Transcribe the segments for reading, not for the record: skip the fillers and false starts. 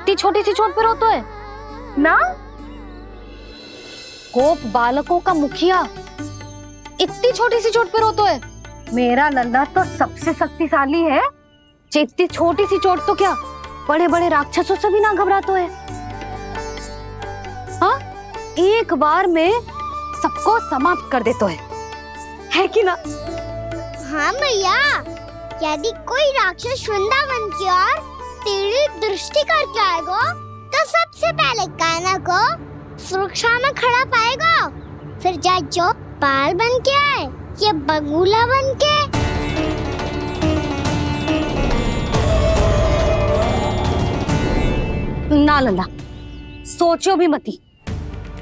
इतनी छोटी सी चोट पे रोते है ना? गोप बालकों का मुखिया इतनी छोटी सी चोट पे रोते है। मेरा लल्ला तो सबसे शक्तिशाली है। इतनी छोटी सी चोट तो क्या बड़े बड़े राक्षसों से भी ना घबराते है। हाँ, एक बार में सबको समाप्त कर देते है कि ना? हाँ भैया, यदि कोई राक्षस वृंदावन की ओर तेरी दृष्टि करके आएगा तो सबसे पहले कान्हा को सुरक्षा में खड़ा पाएगा, फिर चाहे जो बाल बन के आए या बगुला बन के। ना लल्ला, सोचो भी मती।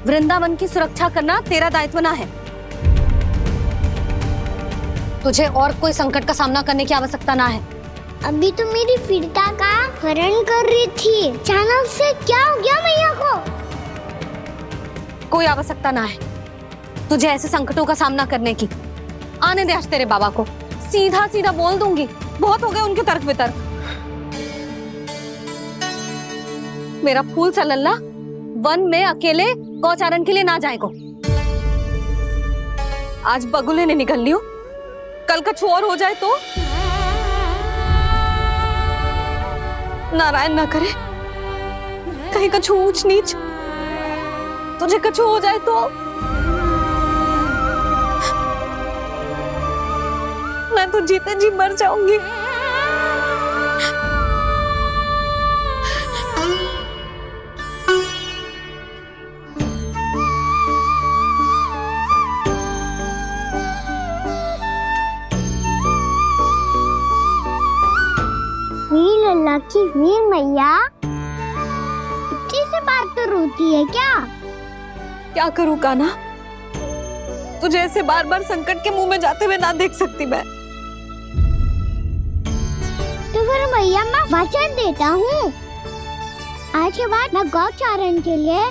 वृंदावन की सुरक्षा करना तेरा दायित्व ना है। तुझे और कोई संकट का सामना करने की आवश्यकता ना है। अभी तो मेरी पीड़िता का हरण कर रही थी, अचानक से क्या हो गया मैया को? कोई आवश्यकता ना है तुझे ऐसे संकटों का सामना करने की। आने दे आज तेरे बाबा को, सीधा सीधा बोल दूंगी। बहुत हो गए उनके तर्क वितर्क। मेरा फूल सा लल्ला वन में अकेले गौचारण के लिए ना जाएगो। आज बगुले ने निकल लियो, कल कछु और हो जाए तो? नारायण ना करे, कहीं कछु ऊंच नीच तुझे कछु हो जाए तो? मैं तो जीते जी मर जाऊंगी। वीर लल्ला की वीर मैया इतनी सी बात तो रोती है क्या? क्या करूं कान्हा, तुझे ऐसे बार बार संकट के मुंह में जाते हुए ना देख सकती मैं। तो फिर भैया मैं वचन देता हूँ, आज के बाद मैं गौचारण के लिए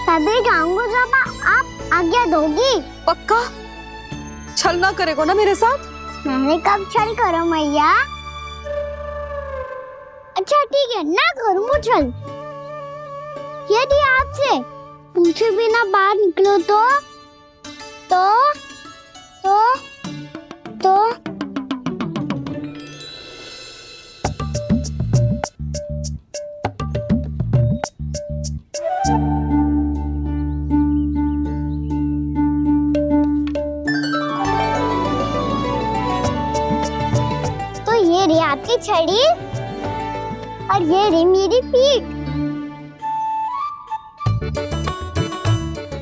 तभी जाऊंगा जब आप आज्ञा दोगी। पक्का? छल ना करेगो ना मेरे साथ? मैंने कब छल करो मैया? अच्छा ठीक है, ना करूँ छल। यदि आपसे पूछे बिना बाहर निकलो तो ये रे आपकी छड़ी और ये रे मेरी पीठ।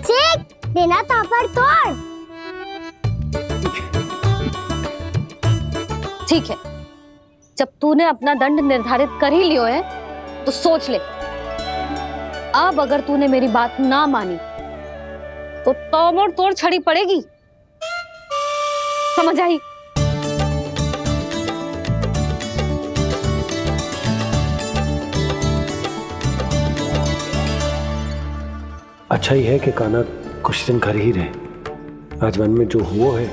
ठीक, देना तापर तोड़। ठीक है, जब तूने अपना दंड निर्धारित कर ही लियो है तो सोच ले, अब अगर तूने मेरी बात ना मानी तो तोड़ तोड़ छड़ी पड़ेगी। समझ आई? अच्छा ही है कि कान्हा कुछ दिन घर ही रहे। आज वन में जो हुआ है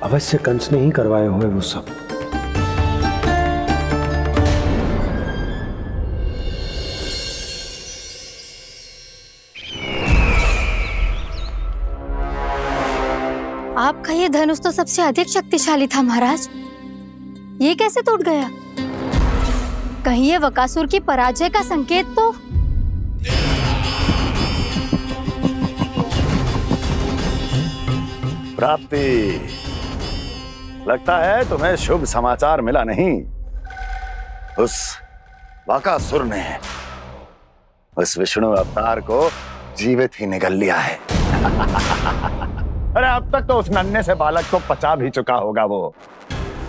अवश्य कंस ने ही करवाए हुए वो सब। आपका ये धनुष तो सबसे अधिक शक्तिशाली था महाराज, ये कैसे टूट गया? कहीं ये बकासुर की पराजय का संकेत तो? प्राप्ति, लगता है तुम्हें शुभ समाचार मिला नहीं। उस बकासुर ने उस विष्णु अवतार को जीवित ही निगल लिया है। अरे अब तक तो उस नन्हे से बालक को पचा भी चुका होगा वो।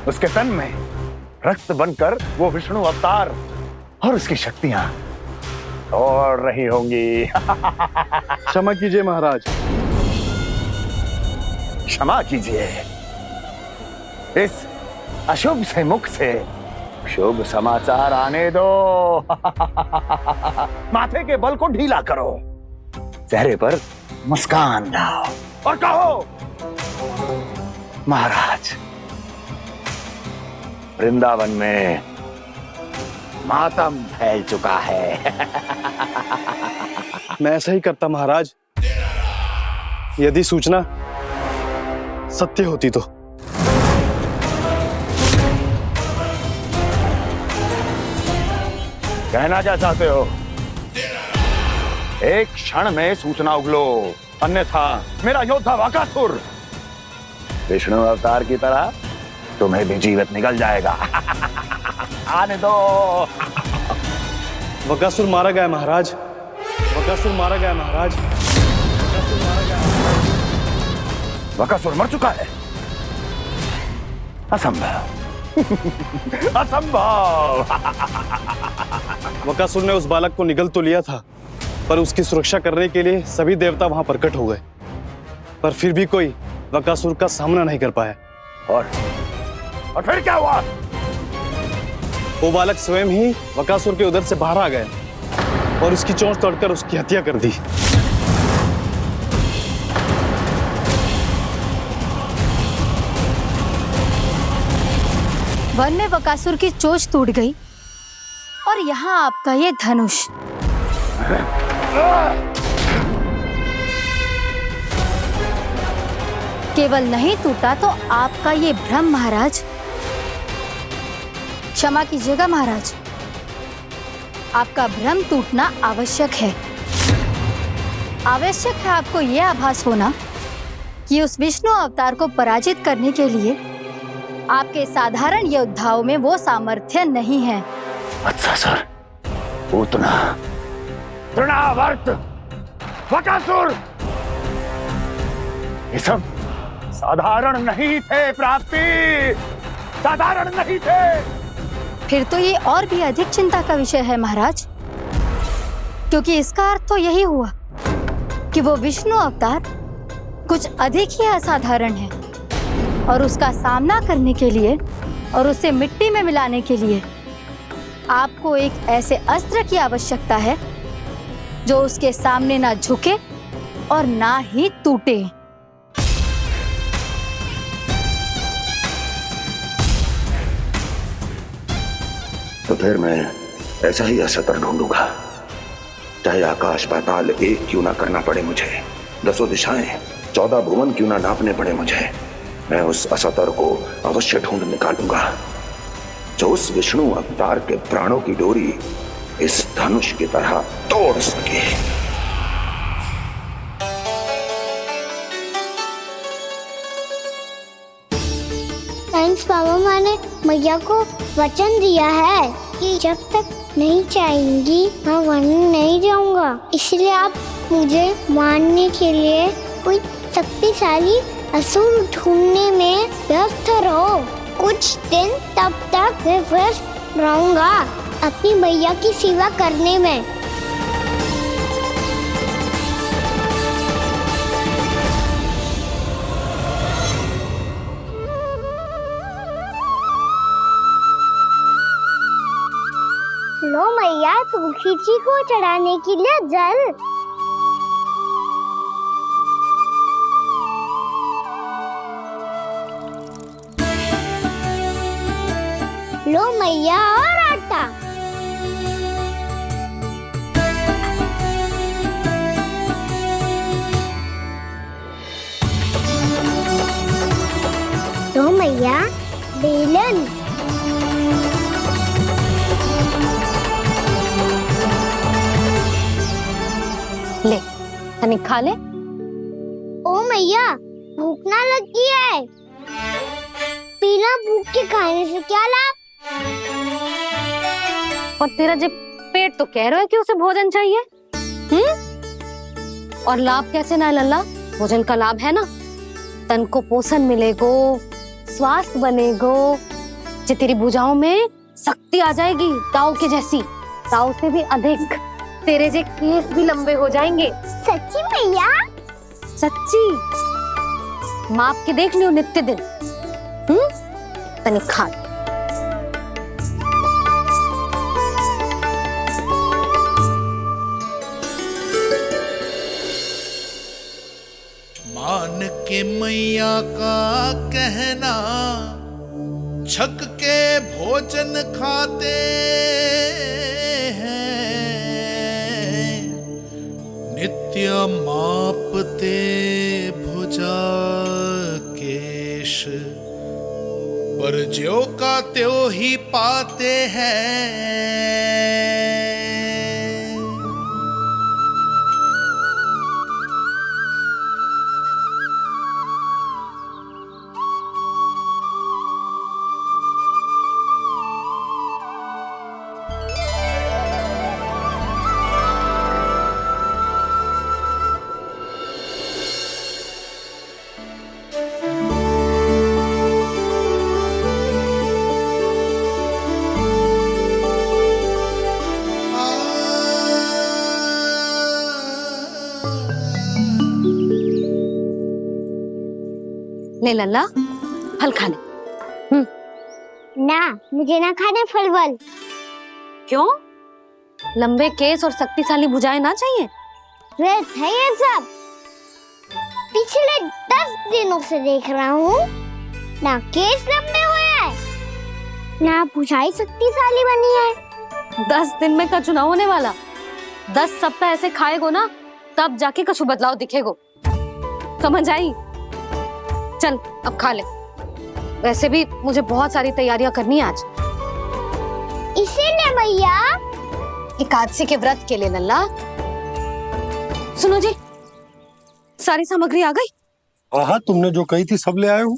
उसके तन में रक्त बनकर वो विष्णु अवतार और उसकी शक्तियां दौड़ रही होंगी। क्षमा कीजिए महाराज। क्षमा कीजिए, इस अशुभ से मुख से शुभ समाचार आने दो। माथे के बल को ढीला करो, चेहरे पर मुस्कान लाओ और कहो, महाराज, वृंदावन में मातम फैल चुका है। मैं ऐसा ही करता महाराज, यदि सूचना सत्य होती तो। कहना क्या चाहते हो? एक क्षण में सूचना उगलो, अन्यथा मेरा योद्धा वकासुर विष्णु अवतार की तरह तुम्हें भी जीवित निकल जाएगा। आने दो। वकासुर मारा गया महाराज, वकासुर मारा गया महाराज, वकासुर मारा गया। वकासुर मर चुका है? असंभव। असंभव। वकासुर ने उस बालक को निगल तो लिया था, पर उसकी सुरक्षा करने के लिए सभी देवता वहां प्रकट हो गए, पर फिर भी कोई वकासुर का सामना नहीं कर पाया। और फिर क्या हुआ? वो बालक स्वयं ही वकासुर के उदर से बाहर आ गया और उसकी चोंच तोड़कर उसकी हत्या कर दी। वन में वकासुर की चोंच टूट गई और यहाँ आपका ये धनुष। केवल नहीं टूटा तो आपका ये भ्रम महाराज। क्षमा कीजिएगा महाराज, आपका भ्रम टूटना आवश्यक है। आवश्यक है आपको यह आभास होना कि उस विष्णु अवतार को पराजित करने के लिए आपके साधारण योद्धाओं में वो सामर्थ्य नहीं है। अच्छा सर, उतना तृणावर्त, वकासुर, ये सब साधारण नहीं थे प्राप्ति, साधारण नहीं थे। फिर तो ये और भी अधिक चिंता का विषय है महाराज, क्योंकि इसका अर्थ तो यही हुआ कि वो विष्णु अवतार कुछ अधिक ही असाधारण है और उसका सामना करने के लिए और उसे मिट्टी में मिलाने के लिए आपको एक ऐसे अस्त्र की आवश्यकता है जो उसके सामने ना झुके और ना ही टूटे। तो फिर मैं ऐसा ही अस्त्र ढूंढूंगा, चाहे आकाश पाताल एक क्यों ना करना पड़े मुझे, 10 दिशाएं 14 भुवन क्यों ना नापने पड़े मुझे। मैं उस अस्त्र को अवश्य ढूंढ निकालूंगा जो उस विष्णु अवतार के प्राणों की डोरी इस धनुष की तरह तोड़ सके। थैंक्स बाबा, मैंने मैया को वचन दिया है कि जब तक नहीं चाहेंगी मैं वन नहीं जाऊंगा, इसलिए आप मुझे मारने के लिए कोई शक्तिशाली असुर ढूंढने में व्यस्त रहो। कुछ दिन तब तक मैं व्यस्त रहूंगा अपनी मैया की सेवा करने में। लो मैया, तुलसी जी को चढ़ाने के लिए जल। लो मैया, और आटा। लो मैया, बेलन। ले तनिक खा ले। ओ मैया, भूख ना लगी है। बिना भूख के खाने से क्या लाभ? और तेरा जब पेट तो कह रहा है कि उसे भोजन चाहिए, और लाभ कैसे ना लल्ला? भोजन का लाभ है ना, तन को पोषण मिलेगो, स्वास्थ्य बनेगो, जे तेरी भुजाओं में शक्ति आ जाएगी ताऊ के जैसी, ताऊ से भी अधिक। तेरे जे केस भी लंबे हो जाएंगे। सच्ची मैया? सच्ची, माप के देख लियो नित्य दिन। तनिक खा। मान के मैया का कहना, छक के भोजन खाते मापते भुजा केश, पर ज्यो का त्यों ही पाते हैं। ले लल्ला, फल खा ले। ना, मुझे ना खाने फल वल। क्यों? लंबे केस और शक्तिशाली भुजाएं ना चाहिए? व्यर्थ है ये सब। पिछले 10 दिनों से देख रहा हूँ, ना केस लंबे हुए हैं, ना भुजाएं शक्तिशाली बनी है। 10 दिन में का चुनाव होने वाला। 10 सप्ताह ऐसे खाएगो ना, तब जाके कछु बदलाव दिखेगो। समझ आई? चल अब खा ले। वैसे भी मुझे बहुत सारी तैयारियां करनी है आज। इसीलिए भैया एकादशी के व्रत के लिए लल्ला। सुनो जी, सारी सामग्री आ गई? हाँ, तुमने जो कही थी सब ले आए हूँ।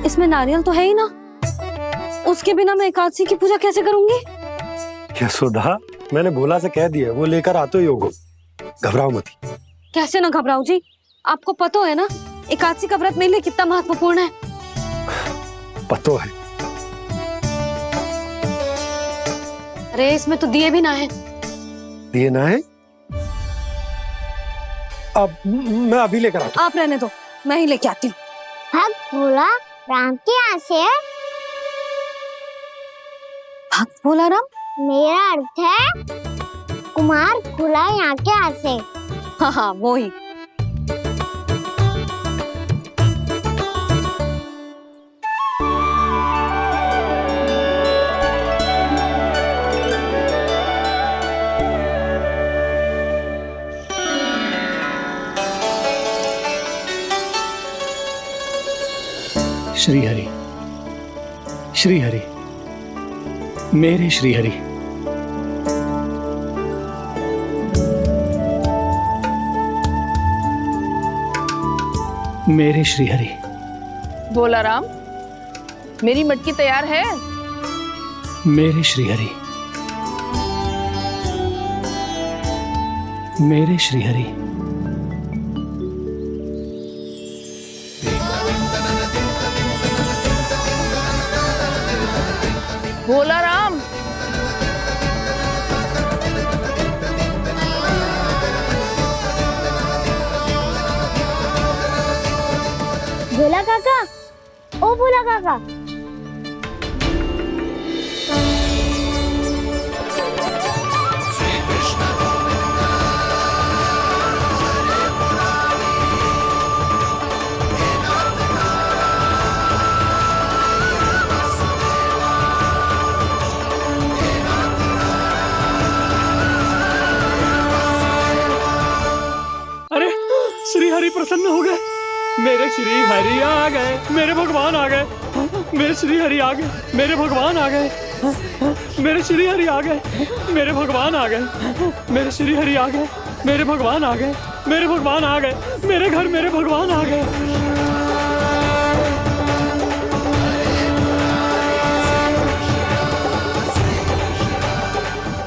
इसमें नारियल तो है ही ना, उसके बिना मैं एकादशी की पूजा कैसे करूंगी? यशोदा, मैंने भोला से कह दिया, वो लेकर आते ही होगा। घबराओ मत। कैसे ना घबराओ जी, आपको पता है ना एकादशी का व्रत मेरे लिए कितना महत्वपूर्ण है। पतो है। अरे इसमें तो दिए भी ना है। दिए ना है? अब मैं अभी लेकर आता हूँ। आप रहने दो, मैं ही लेके आती हूँ। भक्त भोला राम के यहाँ से है। भक्त भोला राम? मेरा अर्थ है कुमार भोला यहाँ के यहाँ से। हाँ हाँ, वो ही। श्री हरि, श्री हरि, मेरे श्री हरि। मेरे श्री हरि। भोला राम, मेरी मटकी तैयार है। मेरे श्री हरि। मेरे श्री हरि। भोला राम, भोला काका, ओ भोला काका। अरे श्री हरि प्रसन्न हो गए। मेरे श्री हरि आ गए, मेरे भगवान आ गए। मेरे श्री हरि आ गए, मेरे भगवान आ गए। मेरे श्री हरि आ गए, मेरे भगवान आ गए। मेरे श्री हरि आ गए, मेरे भगवान आ गए। मेरे भगवान आ गए, मेरे घर मेरे भगवान आ गए।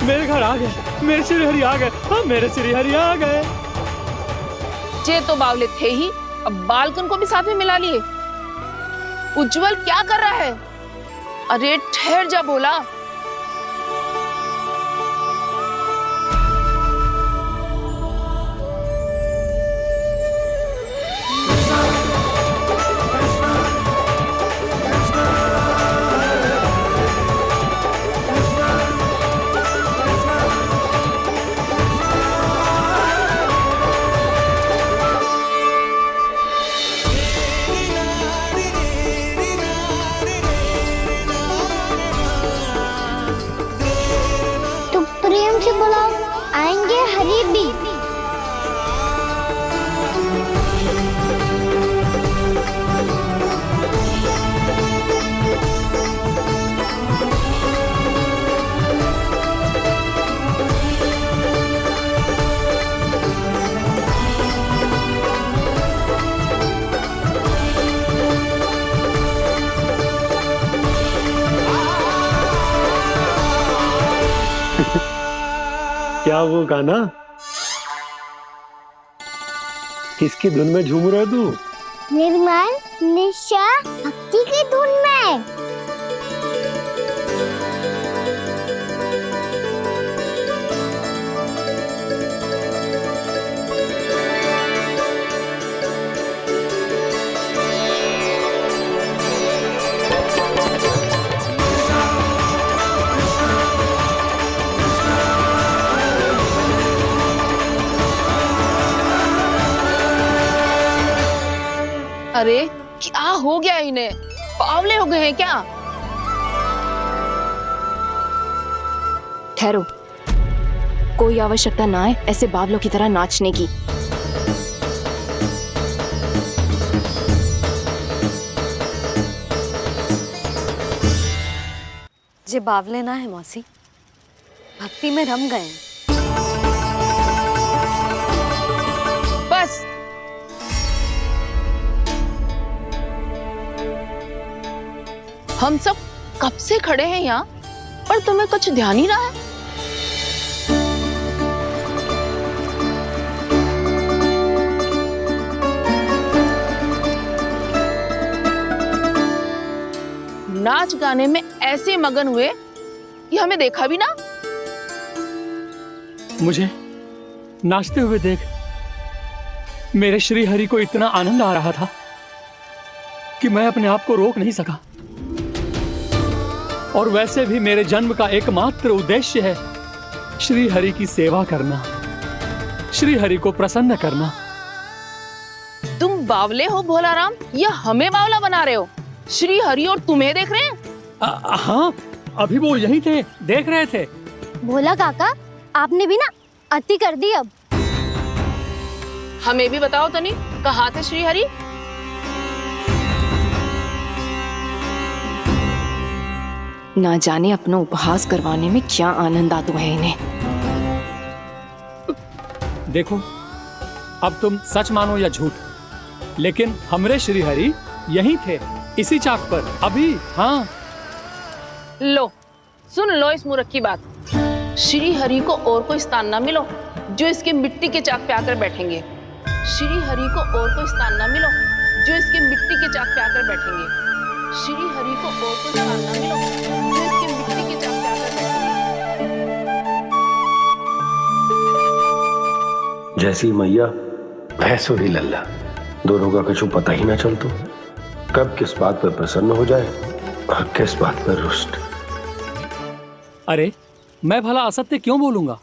मेरे घर आ गए, मेरे श्री हरि आ गए। हाँ, मेरे श्री हरि आ गए। जे तो बावले थे ही, अब बालकन को भी साथ में मिला लिए। उज्जवल क्या कर रहा है? अरे ठहर जा भोला। शरीर भी। क्या वो गाना? किसकी धुन में झूम रहा है तू? निर्मल निशा भक्ति की धुन में। अरे क्या हो गया इन्हें? बावले हो गए हैं क्या? ठहरो, कोई आवश्यकता ना है ऐसे बावलों की तरह नाचने की। जे बावले ना है मौसी, भक्ति में रम गए हैं। बस हम सब कब से खड़े हैं यहाँ, पर तुम्हें कुछ ध्यान ही रहा है। नाच गाने में ऐसे मगन हुए कि हमें देखा भी ना। मुझे नाचते हुए देख मेरे श्री हरि को इतना आनंद आ रहा था कि मैं अपने आप को रोक नहीं सका। और वैसे भी मेरे जन्म का एकमात्र उद्देश्य है श्री हरि की सेवा करना, श्री हरि को प्रसन्न करना। तुम बावले हो भोलाराम, या हमें बावला बना रहे हो? श्री हरि और तुम्हें देख रहे हैं। हाँ, अभी वो यहीं थे, देख रहे थे। भोला काका, आपने भी ना अति कर दी। अब हमें भी बताओ तनी, कहाँ थे श्री हरि? ना जाने अपना उपहास करवाने में क्या आनंद आता है इन्हें। देखो, अब तुम सच मानो या झूठ, लेकिन हमरे श्री हरि यहीं थे, इसी चाक पर अभी। हाँ, लो सुन लो इस मूर्ख की बात। श्री हरि को और कोई स्थान ना मिलो जो इसके मिट्टी के चाक पे आकर बैठेंगे। श्री हरि को और कोई स्थान ना मिलो जो इसके मिट्टी के चाक पे आकर बैठेंगे। श्री हरि को और कोई स्थान ना मिलो जो इसके मिट्टी के चाक पे आकर बैठेंगे। जैसी मैया भैंसो ही लल्ला, दोनों का कुछ पता ही ना चलतो, कब किस बात पर प्रसन्न हो जाए और किस बात पर रुष्ट। अरे मैं भला असत्य क्यों बोलूंगा?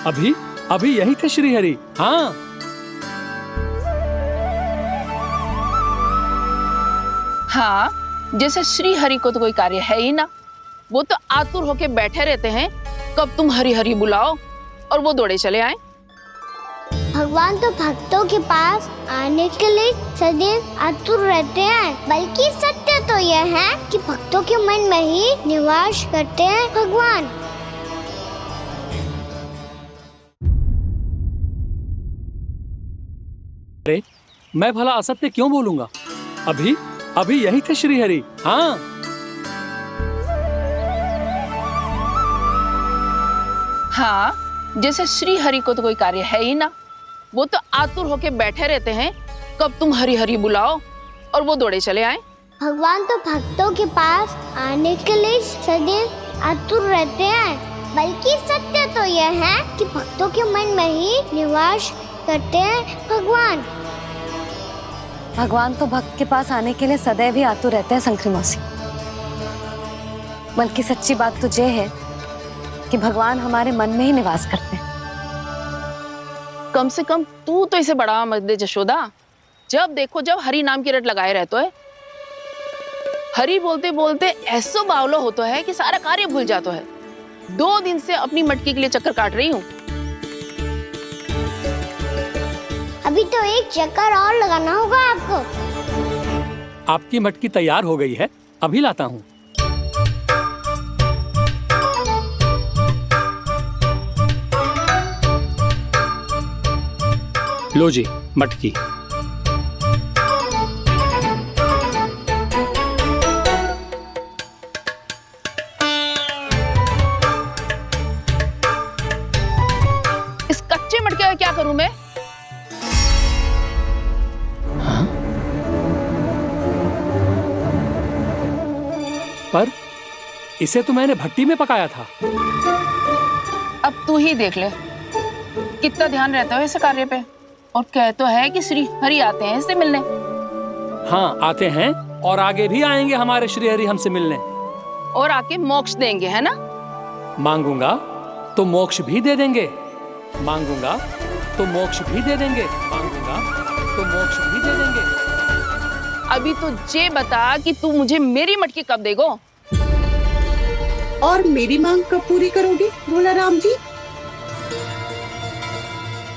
अभी अभी यही थे श्री हरि। हाँ, हाँ, जैसे श्री हरि को तो कोई कार्य है ही ना, वो तो आतुर होके बैठे रहते हैं कब तुम हरि हरि बुलाओ और वो दौड़े चले आए। भगवान तो भक्तों के पास आने के लिए सदैव आतुर रहते हैं, बल्कि सत्य तो यह है कि भक्तों के मन में ही निवास करते हैं भगवान। अरे मैं भला असत्य क्यों बोलूंगा? अभी अभी यही थे श्री हरि। हाँ, हाँ, जैसे श्री हरि को तो कोई कार्य है ही ना, वो तो आतुर होके बैठे रहते हैं कब तुम हरि हरि बुलाओ और वो दौड़े चले आए। भगवान तो भक्तों के पास आने के लिए सदैव आतुर रहते हैं, बल्कि सत्य तो यह है कि भक्तों के मन में ही निवास करते हैं भगवान। भगवान तो भक्त के पास आने के लिए सदैव ही आतुर रहते हैं शंकरी मौसी। बल्कि सच्ची बात तो ये है कि भगवान हमारे मन में ही निवास करते हैं। कम से कम तू तो इसे बढ़ावा मत दे जशोदा। जब देखो जब हरि नाम की रट लगाए रहते है। हरि बोलते बोलते ऐसो बावलो होता है कि सारा कार्य भूल जाता है। 2 दिन से अपनी मटकी के लिए चक्कर काट रही हूँ। अभी तो एक चक्कर और लगाना होगा आपको। आपकी मटकी तैयार हो गई है, अभी लाता हूँ। लो जी मटकी। इस कच्चे मटके का क्या करूं मैं? पर इसे तो मैंने भट्टी में पकाया था। अब तू ही देख ले कितना ध्यान रहता है इस कार्य पे। और कह तो है कि श्री हरि आते हैं इससे मिलने। हाँ आते हैं और आगे भी आएंगे हमारे श्री हरि हमसे मिलने। और आके मोक्ष देंगे, है ना? मांगूंगा तो मोक्ष भी दे देंगे, मांगूंगा तो मोक्ष भी दे देंगे, मांगूंगा तो मोक्ष भी दे देंगे। अभी तो ये बता कि तू मुझे मेरी मटकी कब देगो? और मेरी मांग कब पूरी करोगी भोला राम जी?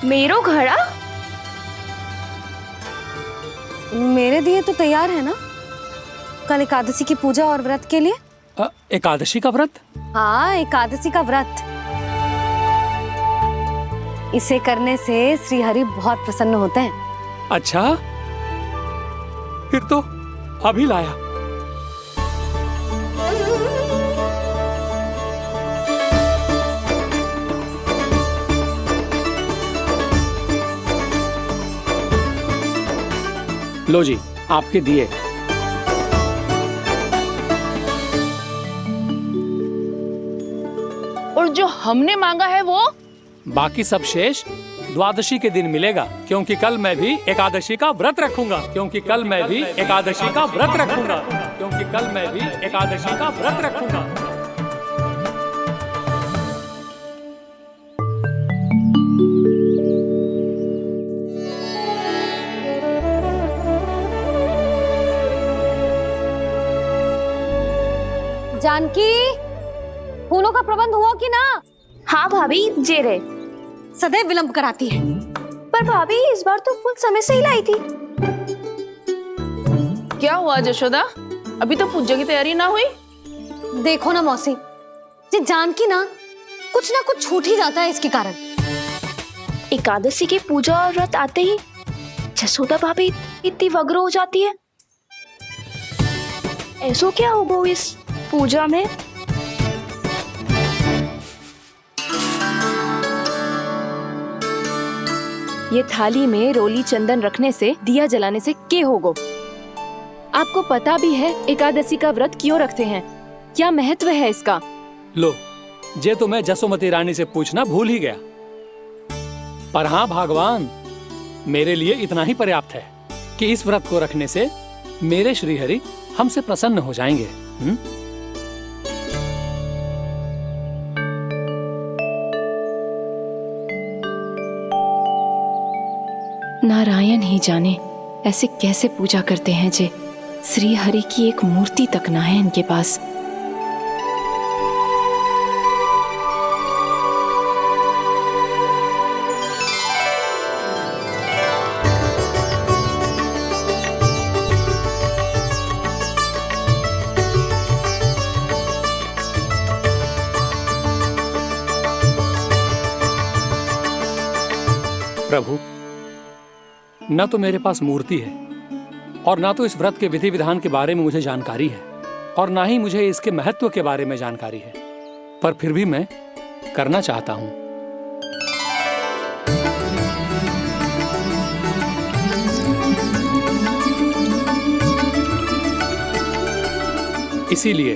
मेरो घड़ा मेरे दिए तो तैयार है ना, कल एकादशी की पूजा और व्रत के लिए। एकादशी का व्रत? हाँ एकादशी का व्रत। इसे करने से श्री हरि बहुत प्रसन्न होते हैं। अच्छा फिर तो अभी लाया। लो जी आपके दिए। और जो हमने मांगा है वो? बाकी सब शेष द्वादशी के दिन मिलेगा, क्योंकि कल मैं भी एकादशी का व्रत रखूंगा, क्योंकि कल मैं भी एकादशी का व्रत रखूंगा, क्योंकि कल मैं भी एकादशी का व्रत रखूंगा। जानकी, फूलों का प्रबंध हुआ कि ना? हाँ भाभी, जे रहे। सदैव विलंब कराती है। पर भाभी इस बार तो फूल समय से ही लाई थी। क्या हुआ जशोदा, अभी तो पूजा की तैयारी ना हुई? देखो ना मौसी, ये जानकी ना कुछ छूट ही जाता है इसके कारण। एकादशी की पूजा और व्रत आते ही जसोदा भाभी इतनी वग्र हो जाती है। ऐसो क्या होगा इस पूजा में? ये थाली में रोली चंदन रखने से, दिया जलाने से के होगो? आपको पता भी है एकादशी का व्रत क्यों रखते हैं, क्या महत्व है इसका? लो जे तो मैं जसोमती रानी से पूछना भूल ही गया। पर हाँ भगवान, मेरे लिए इतना ही पर्याप्त है कि इस व्रत को रखने से मेरे श्री हरि हमसे प्रसन्न हो जाएंगे। नारायण ही जाने ऐसे कैसे पूजा करते हैं जे श्री हरि की एक मूर्ति तक ना है इनके पास। प्रभु, न तो मेरे पास मूर्ति है और ना तो इस व्रत के विधि विधान के बारे में मुझे जानकारी है, और ना ही मुझे इसके महत्व के बारे में जानकारी है, पर फिर भी मैं करना चाहता हूं। इसीलिए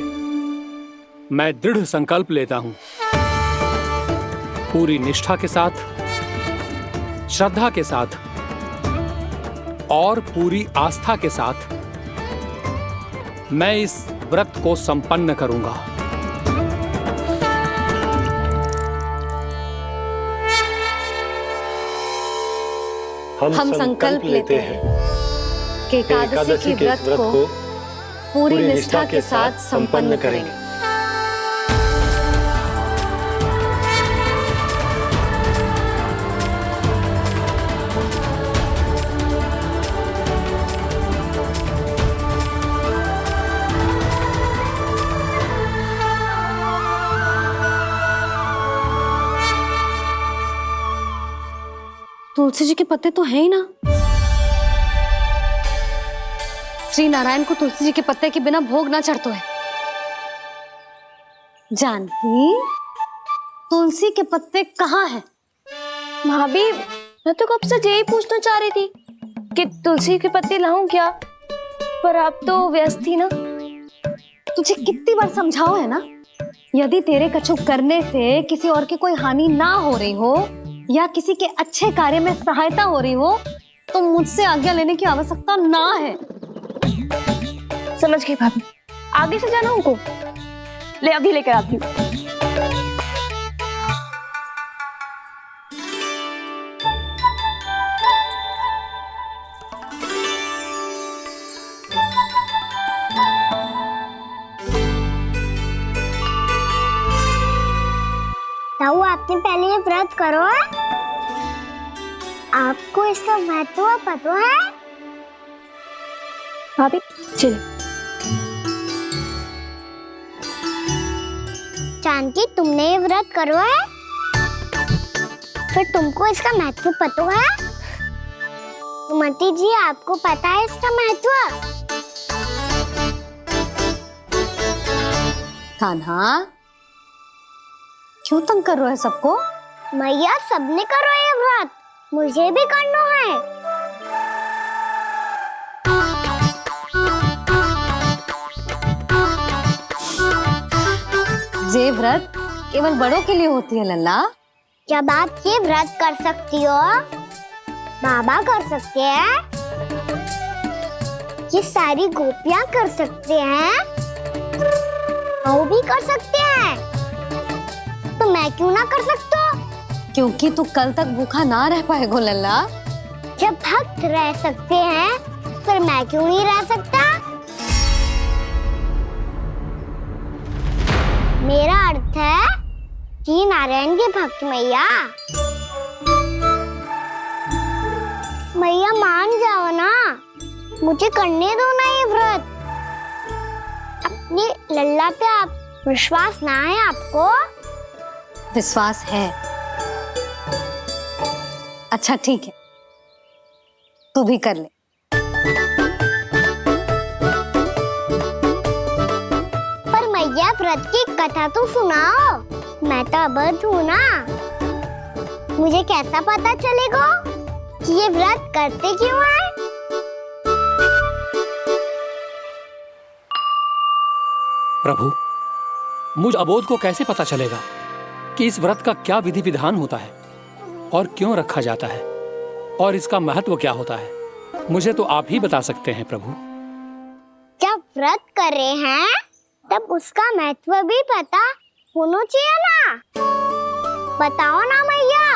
मैं दृढ़ संकल्प लेता हूं, पूरी निष्ठा के साथ, श्रद्धा के साथ और पूरी आस्था के साथ मैं इस व्रत को संपन्न करूंगा। हम संकल्प लेते हैं कि एकादशी के व्रत को पूरी निष्ठा के साथ संपन्न करेंगे। तुलसी जी के पत्ते तो हैं ही ना। श्री नारायण को तुलसी जी के पत्ते के बिना भोग ना चढ़तो है। जानकी, तुलसी के पत्ते कहाँ हैं? भाभी, मैं तो कब से यही पूछना चाह रही थी कि तुलसी के पत्ते लाऊं क्या, पर आप तो व्यस्त थी ना। तुझे कितनी बार समझाओ है ना, यदि तेरे कछु करने से किसी और की कोई हानि ना हो रही हो या किसी के अच्छे कार्य में सहायता हो रही हो तो मुझसे आज्ञा लेने की आवश्यकता ना है। समझ गई भाभी, आगे से जाना उनको। ले अभी लेकर आती हूँ। ताऊ, आपने पहले ये व्रत करो है? आपको इसका महत्व पता है? भाभी चल। जानकी, तुमने ये व्रत करो है? फिर तुमको इसका महत्व पता है? सुमति जी, आपको पता है इसका महत्व? कान्हा, क्यों तंग कर रहे हो सबको? मैया, सबने करो ये व्रत, मुझे भी करना है। ये व्रत केवल बड़ों के लिए होती है लल्ला। जब आप ये व्रत कर सकती हो, बाबा कर सकते हैं, ये सारी गोपियां कर सकते हैं, वो भी कर सकते हैं, तो मैं क्यों ना कर सकता? क्योंकि तू कल तक भूखा ना रह पाएगो लल्ला। जब भक्त रह सकते हैं, फिर मैं क्यों नहीं रह सकता? मेरा अर्थ है कि नारायण के भक्त मैया, मैया मान जाओ ना, मुझे करने दो ना ये व्रत। अपनी लल्ला पे आप विश्वास ना है आपको? विश्वास है। अच्छा ठीक है, तू भी कर ले। पर मैया, व्रत की कथा तो सुनाओ, मैं तो अबध हूँ ना। मुझे कैसा पता चलेगा कि ये व्रत करते क्यों हैं? प्रभु, मुझ अबोध को कैसे पता चलेगा कि इस व्रत का क्या विधि विधान होता है और क्यों रखा जाता है और इसका महत्व क्या होता है? मुझे तो आप ही बता सकते हैं प्रभु। जब व्रत कर रहे हैं तब उसका महत्व भी पता होना चाहिए ना। बताओ ना मैया,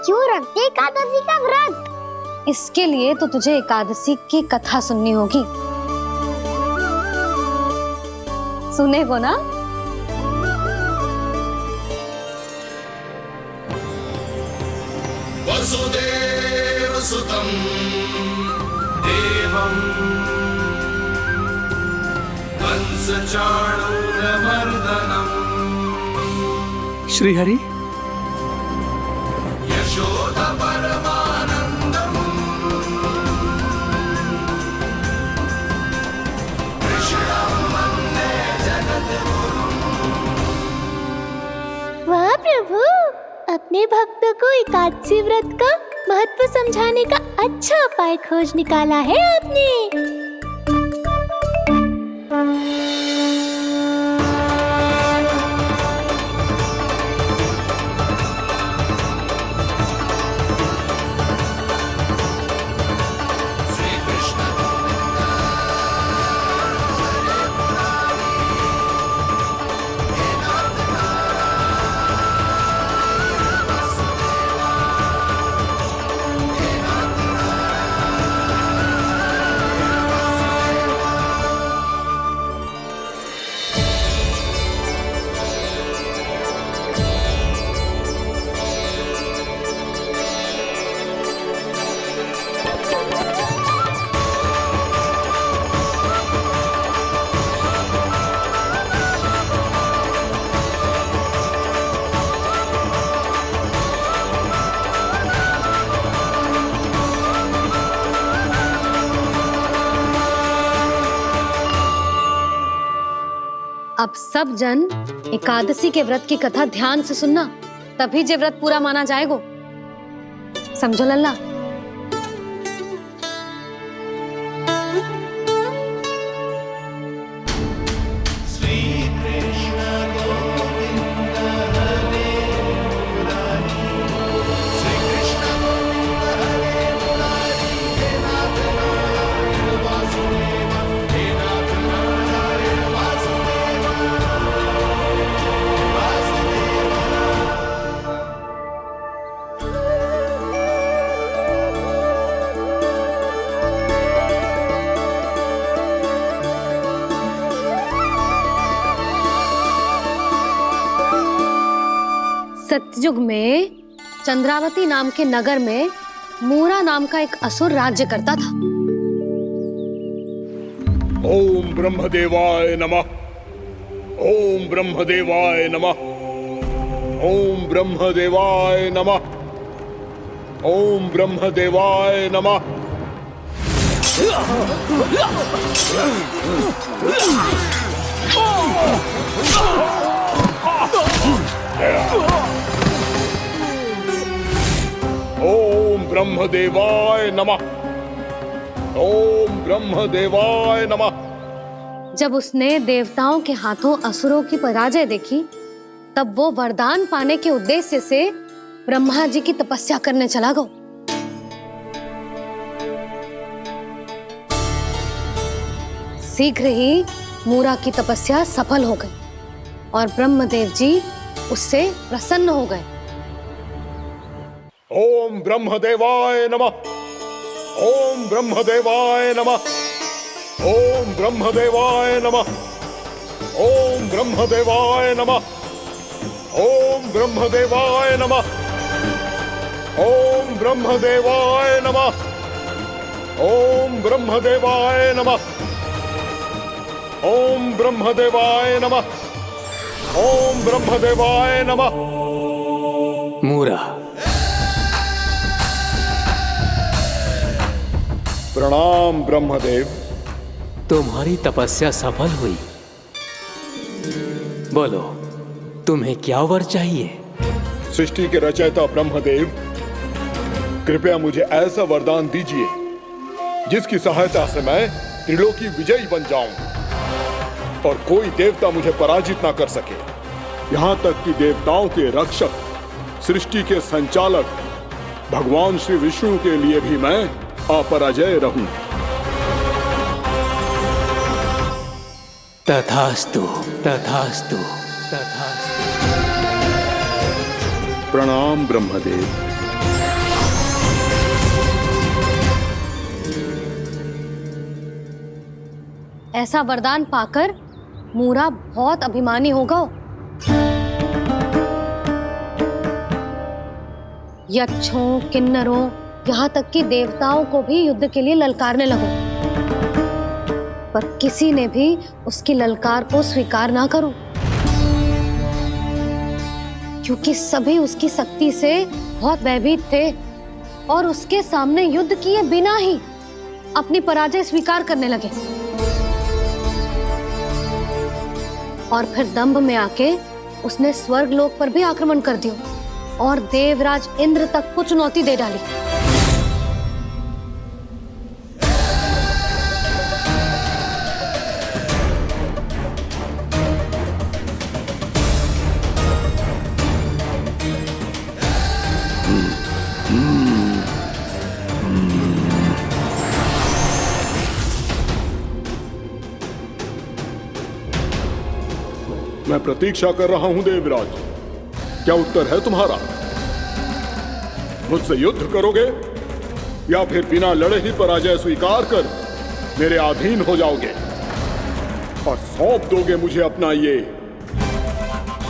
क्यों रखते एकादशी का व्रत? इसके लिए तो तुझे एकादशी की कथा सुननी होगी। सुनेगो ना? वसुदेव सुतं देवं कंसचाणूरमर्दनम् श्रीहरि, यशोदा परमानंदम् कृष्णं वन्दे जगद्गुरुम्। वाह प्रभु, अपने भक्तों को एकादशी व्रत का महत्व समझाने का अच्छा उपाय खोज निकाला है आपने। अब सब जन एकादशी के व्रत की कथा ध्यान से सुनना, तभी जे व्रत पूरा माना जाएगो। समझो लल्ला? सतयुग में चंद्रावती नाम के नगर में मूरा नाम का एक असुर राज्य करता था। ओम ब्रह्मदेवाय नमः। ओम ब्रह्मदेवाय नमः। ओम ब्रह्मदेवाय नमः। ओम ब्रह्मदेवाय नमः। ओम ब्रह्मदेवाय नमः। ओम ब्रह्मदेवाय नमः। जब उसने देवताओं के हाथों असुरों की पराजय देखी, तब वो वरदान पाने के उद्देश्य से ब्रह्मा जी की तपस्या करने चला गया। शीघ्र ही मूरा की तपस्या सफल हो गई और ब्रह्मदेव जी उससे प्रसन्न हो गए। ओम ब्रह्मदेवाय नमः। ओम ब्रह्मदेवाय नमः। ओम ब्रह्मदेवाय नमः। ओम ब्रह्मदेवाय नमः। ओम ब्रह्मदेवाय नमः। ओम ब्रह्मदेवाय नमः। ओम ब्रह्मदेवाय नमः। ओम ब्रह्मदेवाय नमः। ओम ब्रह्मदेवाय नमः। मूरा, प्रणाम ब्रह्मदेव। तुम्हारी तपस्या सफल हुई। बोलो, तुम्हें क्या वर चाहिए? सृष्टि के रचयिता ब्रह्मदेव, कृपया मुझे ऐसा वरदान दीजिए जिसकी सहायता से मैं त्रिलोकी विजयी बन जाऊं और कोई देवता मुझे पराजित ना कर सके। यहाँ तक कि देवताओं के रक्षक, सृष्टि के संचालक भगवान श्री विष्णु के लिए भी मैं अपराजय रहूं। तथास्तु, तथास्तु, तथास्तु। प्रणाम ब्रह्मदेव। ऐसा वरदान पाकर मूरा बहुत अभिमानी होगा। यक्षों, किन्नरों, यहाँ तक कि देवताओं को भी युद्ध के लिए ललकारने लगा, पर किसी ने भी उसकी ललकार को स्वीकार ना करो, क्योंकि सभी उसकी शक्ति से बहुत भयभीत थे और उसके सामने युद्ध किए बिना ही अपनी पराजय स्वीकार करने लगे और फिर दंभ में आके उसने स्वर्ग लोक पर भी आक्रमण कर दिया और देवराज इंद्र तक को चुनौती दे डाली। मैं प्रतीक्षा कर रहा हूं देवराज, क्या उत्तर है तुम्हारा? मुझसे युद्ध करोगे या फिर बिना लड़े ही पराजय स्वीकार कर मेरे अधीन हो जाओगे और सौंप दोगे मुझे अपना ये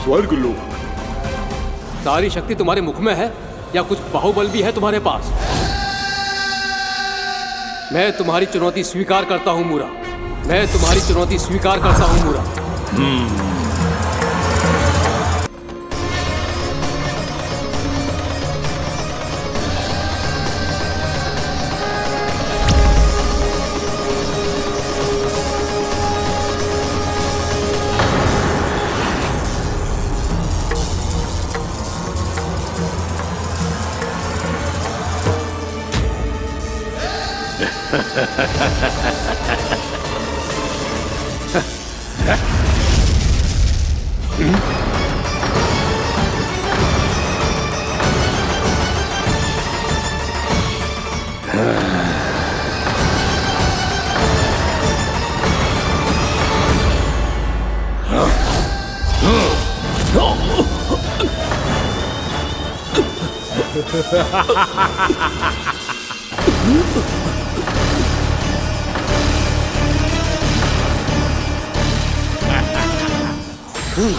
स्वर्ग लोक? सारी शक्ति तुम्हारे मुख में है या कुछ बाहुबल भी है तुम्हारे पास? मैं तुम्हारी चुनौती स्वीकार करता हूं मूरा, मैं तुम्हारी चुनौती स्वीकार करता हूं मूरा।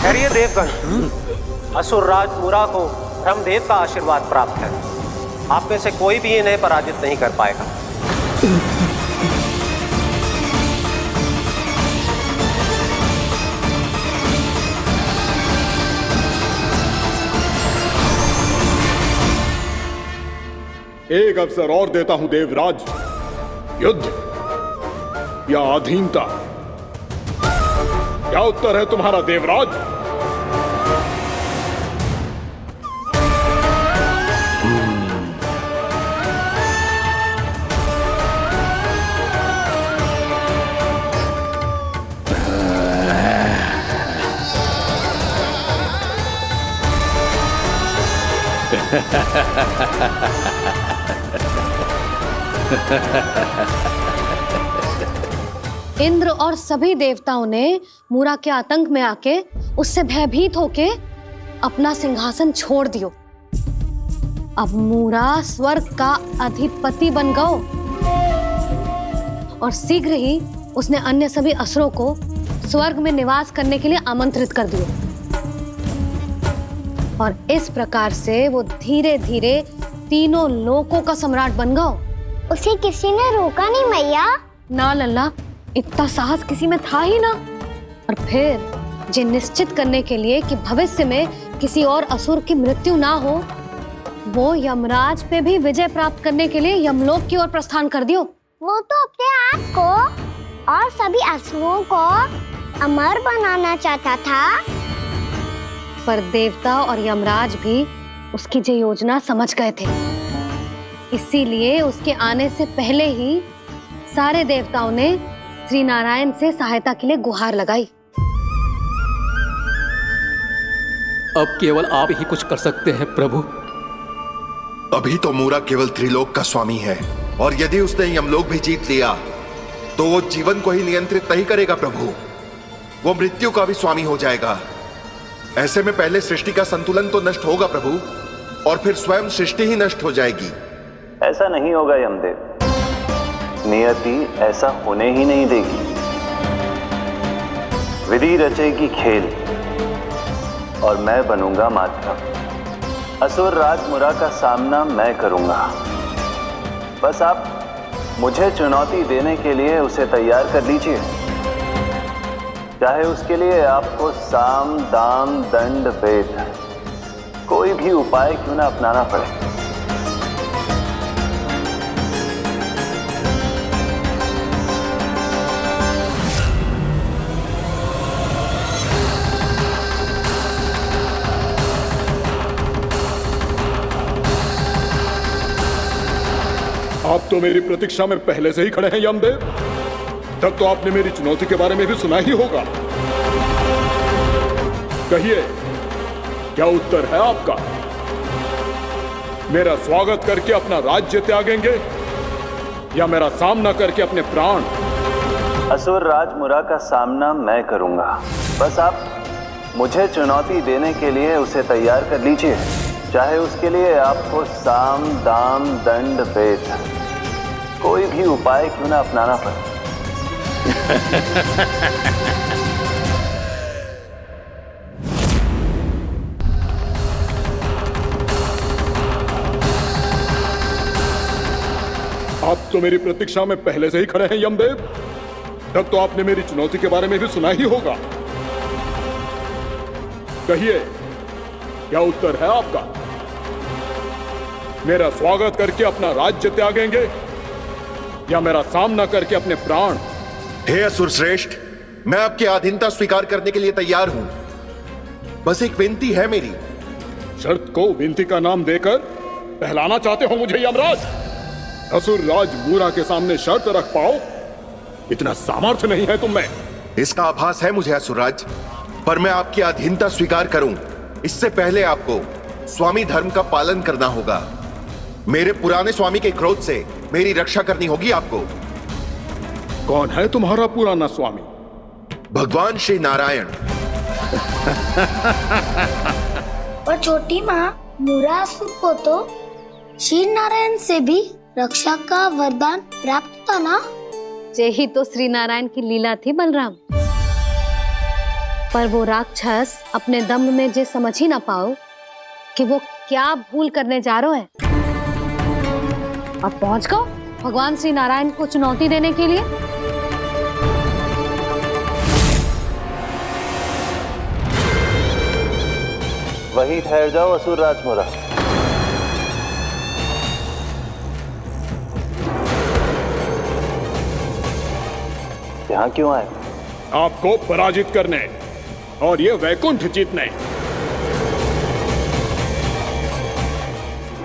खैरिए देवगण, असुरराज मुरा को ब्रह्मदेव का आशीर्वाद प्राप्त है। आप में से कोई भी इन्हें पराजित नहीं कर पाएगा। एक अवसर और देता हूं देवराज। युद्ध या अधीनता, क्या उत्तर है तुम्हारा देवराज? इंद्र और सभी देवताओं ने मूरा के आतंक में आके उससे भयभीत होके अपना सिंहासन छोड़ दियो। अब मूरा स्वर्ग का अधिपति बन गयो और शीघ्र ही उसने अन्य सभी असुरों को स्वर्ग में निवास करने के लिए आमंत्रित कर दियो। और इस प्रकार से वो धीरे धीरे तीनों लोकों का सम्राट बन गयो। उसे किसी ने रोका नहीं मैया? ना लल्ला, इतना साहस किसी में था ही ना। और फिर ये निश्चित करने के लिए कि भविष्य में किसी और असुर की मृत्यु ना हो, वो यमराज पे भी विजय प्राप्त करने के लिए यमलोक की ओर प्रस्थान कर दियो। वो तो अपने आप को और सभी असुरों को अमर बनाना चाहता था। पर देवता और यमराज भी उसकी ये योजना समझ गए थे। इसीलिए उसके आने से पहले ही सारे देवताओं ने श्री नारायण से सहायता के लिए गुहार लगाई। अब केवल आप ही कुछ कर सकते हैं प्रभु। अभी तो मूरा केवल त्रिलोक का स्वामी है, और यदि उसने यमलोक भी जीत लिया तो वो जीवन को ही नियंत्रित नहीं करेगा प्रभु, वो मृत्यु का भी स्वामी हो जाएगा। ऐसे में पहले सृष्टि का संतुलन तो नष्ट होगा प्रभु, और फिर स्वयं सृष्टि ही नष्ट हो जाएगी। ऐसा नहीं होगा यमदेव, नियति ऐसा होने ही नहीं देगी। विधि रचेगी खेल और मैं बनूंगा माध्यम। असुर राज मुरा का सामना मैं करूंगा। बस आप मुझे चुनौती देने के लिए उसे तैयार कर लीजिए, चाहे उसके लिए आपको साम दाम दंड भेद कोई भी उपाय क्यों ना अपनाना पड़े। आप तो मेरी प्रतीक्षा में पहले से ही खड़े हैं यमदेव। तब तो आपने मेरी चुनौती के बारे में भी सुना ही होगा। कहिए, क्या उत्तर है आपका? मेरा स्वागत करके अपना राज्य त्यागेंगे या मेरा सामना करके अपने प्राण? असुर राज मुरा का सामना मैं करूंगा। बस आप मुझे चुनौती देने के लिए उसे तैयार कर लीजिए, चाहे उसके लिए आपको साम दाम दंड भेद कोई भी उपाय क्यों ना अपनाना पड़े। आप तो मेरी प्रतीक्षा में पहले से ही खड़े हैं यमदेव। तब तो आपने मेरी चुनौती के बारे में भी सुना ही होगा। कहिए, क्या उत्तर है आपका? मेरा स्वागत करके अपना राज्य त्यागेंगे या मेरा सामना करके अपने प्राण? हे असुर श्रेष्ठ, मैं आपकी अधीनता स्वीकार करने के लिए तैयार हूं। बस एक विनती है मेरी। शर्त को विनती का नाम देकर बहलाना चाहते हो मुझे यमराज? असुर राज मूरा के सामने शर्त रख पाओ, इतना सामर्थ्य नहीं है तुम में। इसका आभास है मुझे असुरराज, पर मैं आपकी अधीनता स्वीकार करूं इससे पहले आपको स्वामी धर्म का पालन करना होगा। मेरे पुराने स्वामी के क्रोध से मेरी रक्षा करनी होगी आपको। कौन है तुम्हारा पुराना स्वामी? भगवान श्री नारायण। और छोटी माँ, मूरासुर को तो श्री नारायण से भी रक्षा का वरदान प्राप्त था ना? यही तो श्री नारायण की लीला थी बलराम। पर वो राक्षस अपने दम में जे समझ ही ना पाओ कि वो क्या भूल करने जा रहे हैं। अब पहुंच गो भगवान श्री नारायण को चुनौती देने के लिए। वहीं ठहर जाओ असुर राज मूरा। यहाँ क्यों आए? आपको पराजित करने और ये वैकुंठ जीतने,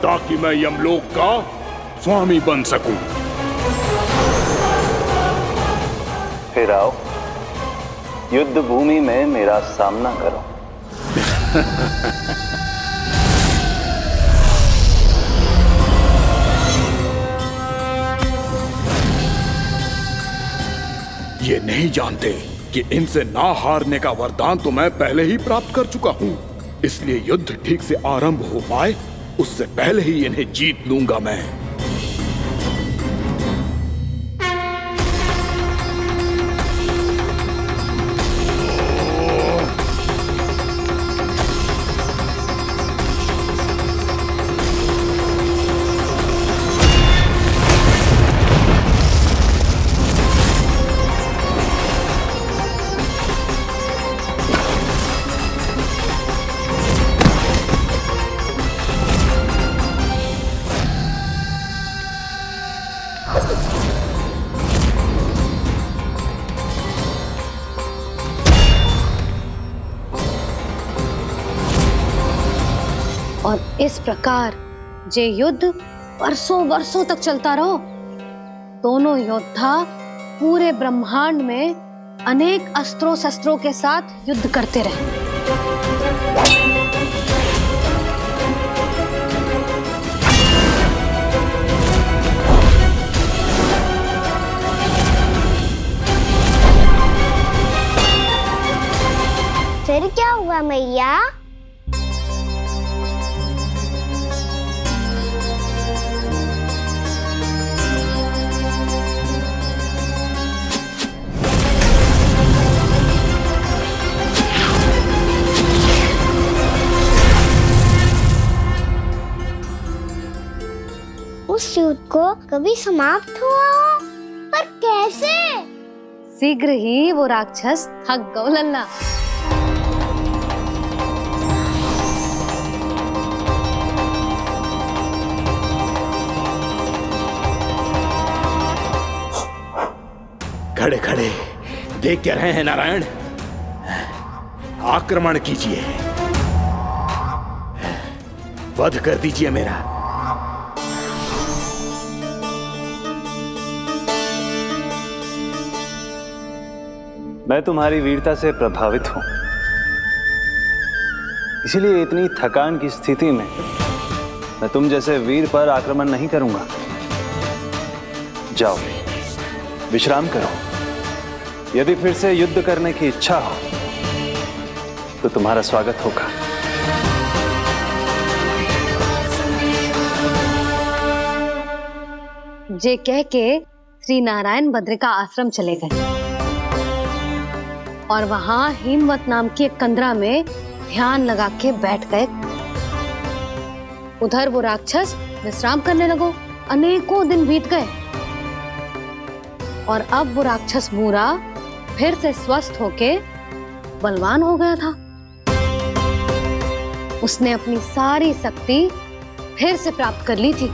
ताकि मैं यमलोक का स्वामी बन सकूं। फिर आओ, युद्ध भूमि में मेरा सामना करो। ये नहीं जानते कि इनसे ना हारने का वरदान तो मैं पहले ही प्राप्त कर चुका हूं, इसलिए युद्ध ठीक से आरंभ हो पाए उससे पहले ही इन्हें जीत लूंगा मैं। और इस प्रकार जे युद्ध वर्षों वर्षों तक चलता रहो। दोनों योद्धा पूरे ब्रह्मांड में अनेक अस्त्रों शस्त्रों के साथ युद्ध करते रहे। फिर क्या हुआ मैया? उस युद्ध को कभी समाप्त हुआ हो, पर कैसे? शीघ्र ही वो राक्षस थक गो लल्ला। खड़े खड़े देख क्या रहे हैं नारायण? आक्रमण कीजिए, वध कर दीजिए मेरा। मैं तुम्हारी वीरता से प्रभावित हूं, इसीलिए इतनी थकान की स्थिति में मैं तुम जैसे वीर पर आक्रमण नहीं करूंगा। जाओ विश्राम करो। यदि फिर से युद्ध करने की इच्छा हो तो तुम्हारा स्वागत होगा। जे कह के श्री नारायण बद्रिका आश्रम चले गए और वहां हिमवत नाम की एक कंदरा में ध्यान लगा के बैठ गए। उधर वो राक्षस विश्राम करने लगो। अनेकों दिन बीत गए और अब वो राक्षस मूरा फिर से स्वस्थ होके बलवान हो गया था। उसने अपनी सारी शक्ति फिर से प्राप्त कर ली थी।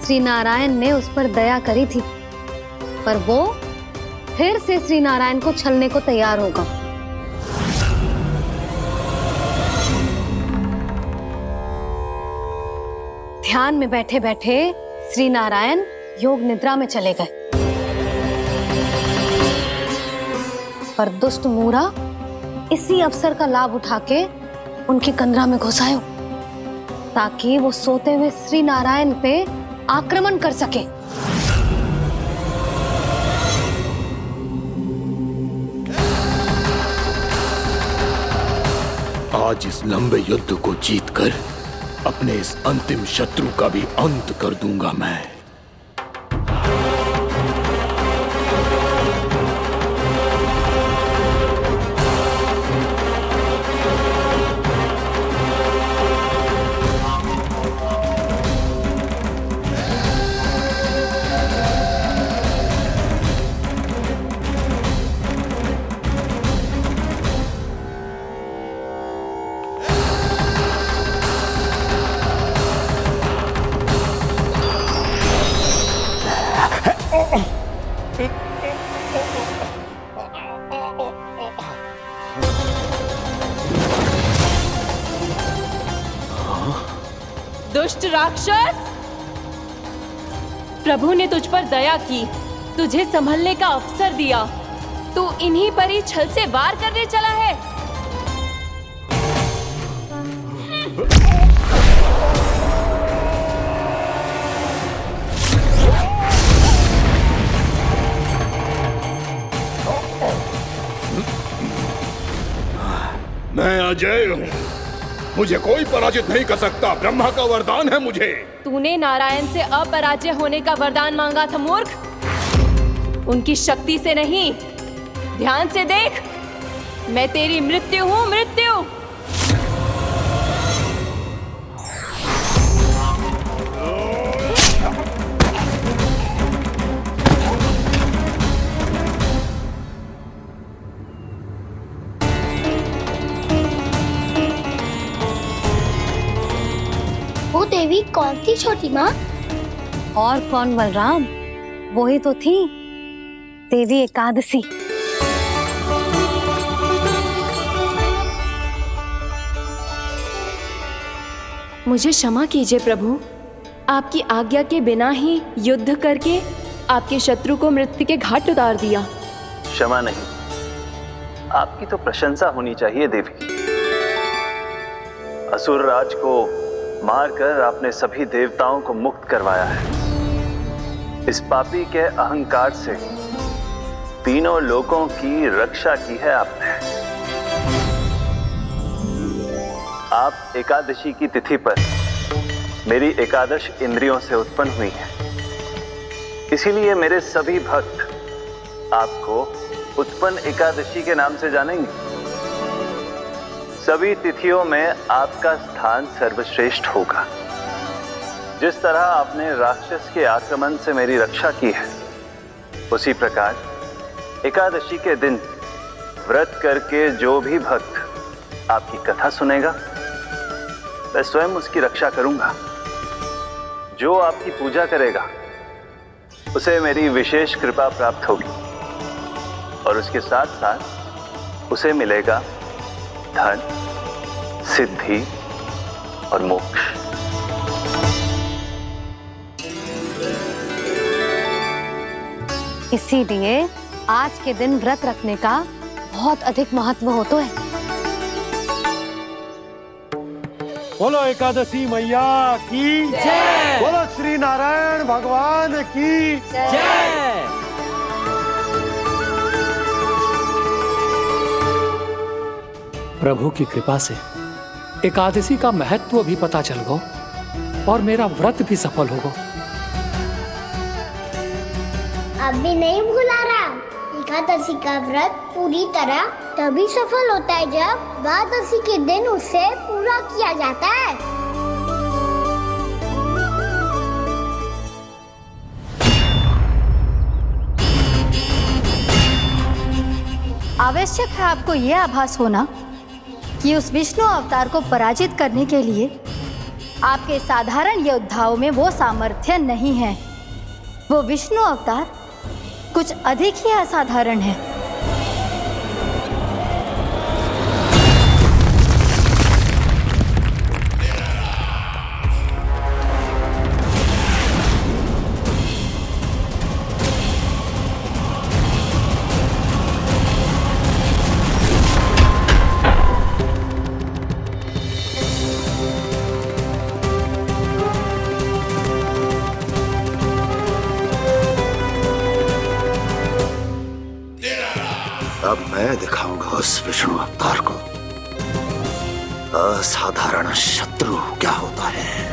श्री नारायण ने उस पर दया करी थी, पर वो फिर से श्री नारायण को छलने को तैयार होगा। ध्यान में बैठे बैठे श्री नारायण योग निद्रा में चले गए, पर दुष्ट मूरा इसी अवसर का लाभ उठा के उनकी कंदरा में घुस आयो, ताकि वो सोते हुए श्री नारायण पे आक्रमण कर सके। आज इस लंबे युद्ध को जीतकर अपने इस अंतिम शत्रु का भी अंत कर दूंगा मैं। दुष्ट राक्षस, प्रभु ने तुझ पर दया की, तुझे संभलने का अवसर दिया, तू इन्हीं पर ही छल से वार करने चला है। मैं अजय हूँ, मुझे कोई पराजित नहीं कर सकता। ब्रह्मा का वरदान है मुझे। तूने नारायण से अपराजय होने का वरदान मांगा था मूर्ख, उनकी शक्ति से नहीं। ध्यान से देख, मैं तेरी मृत्यु हूँ, मृत्यु। वो देवी कौन थी छोटी माँ? और कौन बलराम, वही तो थी देवी एकादशी। मुझे क्षमा कीजिए प्रभु, आपकी आज्ञा के बिना ही युद्ध करके आपके शत्रु को मृत्यु के घाट उतार दिया। क्षमा नहीं, आपकी तो प्रशंसा होनी चाहिए देवी। असुर राज को मारकर आपने सभी देवताओं को मुक्त करवाया है। इस पापी के अहंकार से तीनों लोकों की रक्षा की है आपने। आप एकादशी की तिथि पर मेरी एकादश इंद्रियों से उत्पन्न हुई हैं। इसीलिए मेरे सभी भक्त आपको उत्पन्न एकादशी के नाम से जानेंगे। सभी तिथियों में आपका स्थान सर्वश्रेष्ठ होगा। जिस तरह आपने राक्षस के आक्रमण से मेरी रक्षा की है, उसी प्रकार एकादशी के दिन व्रत करके जो भी भक्त आपकी कथा सुनेगा, मैं स्वयं उसकी रक्षा करूंगा। जो आपकी पूजा करेगा उसे मेरी विशेष कृपा प्राप्त होगी, और उसके साथ साथ उसे मिलेगा धन, सिद्धि और मोक्ष। इसीलिए आज के दिन व्रत रखने का बहुत अधिक महत्व होता है। बोलो एकादशी मैया की जय, बोलो श्री नारायण भगवान की जय। प्रभु की कृपा से एकादशी का महत्व भी पता चल गो और मेरा व्रत भी सफल हो गो। अभी नहीं भूला राम, एकादशी का व्रत पूरी तरह तभी सफल होता है जब द्वादशी के दिन उसे पूरा किया जाता है। आवश्यक है आपको यह आभास होना कि उस विष्णु अवतार को पराजित करने के लिए आपके साधारण योद्धाओं में वो सामर्थ्य नहीं है। वो विष्णु अवतार कुछ अधिक ही असाधारण है। उस विष्णु अवतार को असाधारण शत्रु क्या होता है।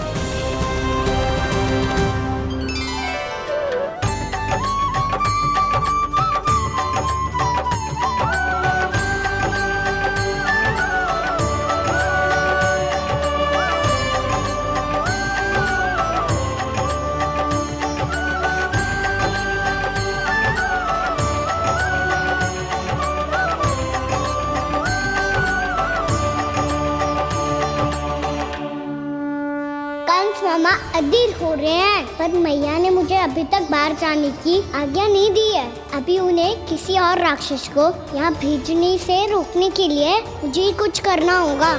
मामा अधीर हो रहे हैं, पर मैया ने मुझे अभी तक बाहर जाने की आज्ञा नहीं दी है। अभी उन्हें किसी और राक्षस को यहाँ भेजने से रोकने के लिए मुझे ही कुछ करना होगा।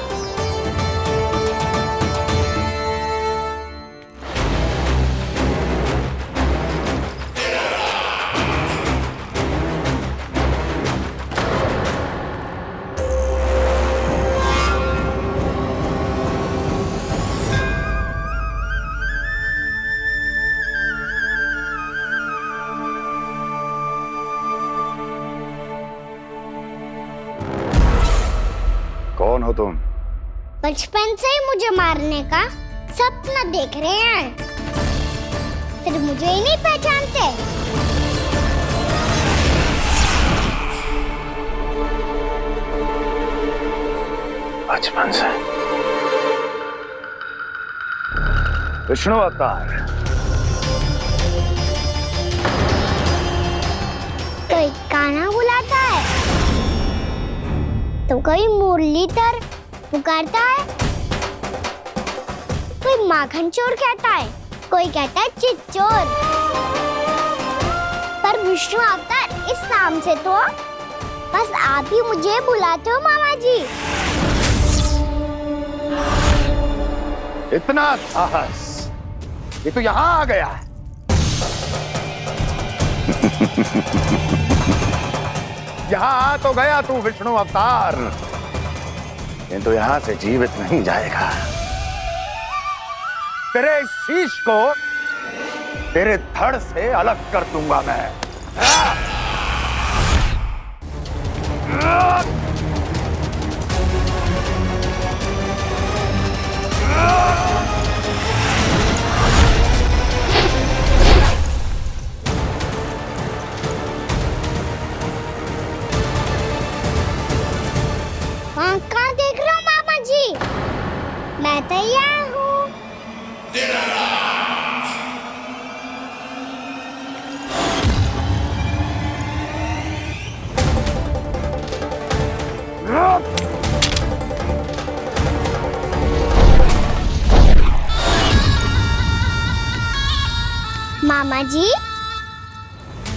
कौन हो तुम? बचपन से ही मुझे मारने का सपना देख रहे हैं, फिर मुझे ही नहीं पहचानते। बचपन से विष्णु अवतार। कोई कान्हा बुलाता है तो कोई मुरलीधर पुकारता है, कोई माखन चोर कहता है, कोई कहता है चिच्चोर। पर विष्णु अवतार इस नाम से तो बस आप ही मुझे बुलाते हो मामा जी। इतना साहस, ये तो यहाँ आ गया है। यहाँ आ तो गया तू विष्णु अवतार, किंतु यहाँ से जीवित नहीं जाएगा। तेरे इस शीश को तेरे धड़ से अलग कर दूंगा मैं। कहाँ देख रहे हो मामा जी? मैं तैयार हूँ। मामा जी,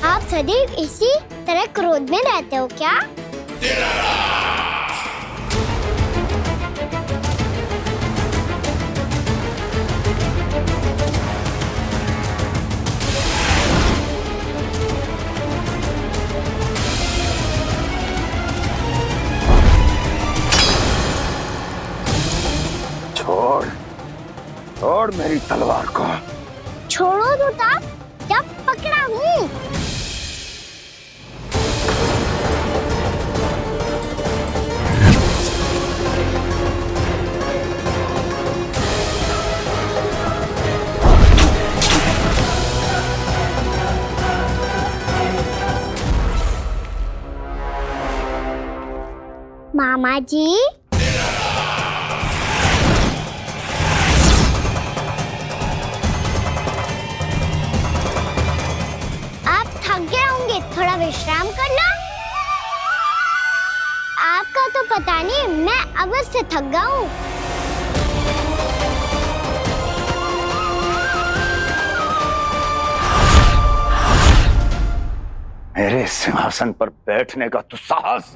आप सदैव इसी तरह क्रोध में रहते हो क्या? छोड़, छोड़ मेरी तलवार को। छोड़ो तो तब जब पकड़ा हूँ। मामा जी, थोड़ा विश्राम कर लो। आपका तो पता नहीं, मैं अवश्य थक गया हूँ। मेरे सिंहासन पर बैठने का तू साहस?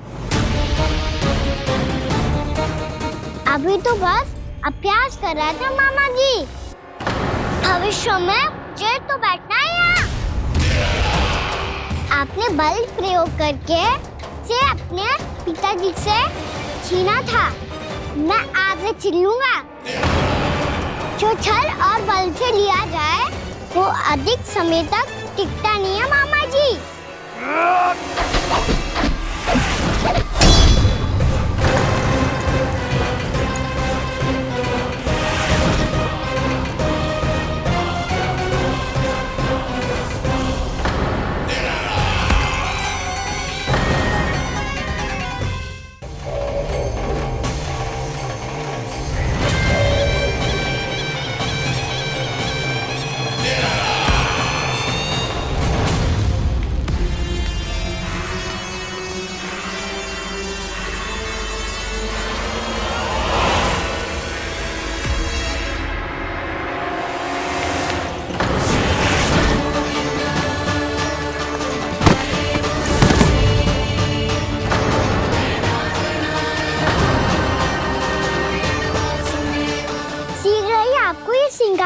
अभी तो बस अभ्यास कर रहा था मामा जी। भविष्य में मुझे तो बैठना है यहाँ। आपने बल प्रयोग करके से अपने पिताजी से छीना था, मैं आज से छीन लूंगा। जो छल और बल से लिया जाए वो अधिक समय तक टिकता नहीं है मामा जी।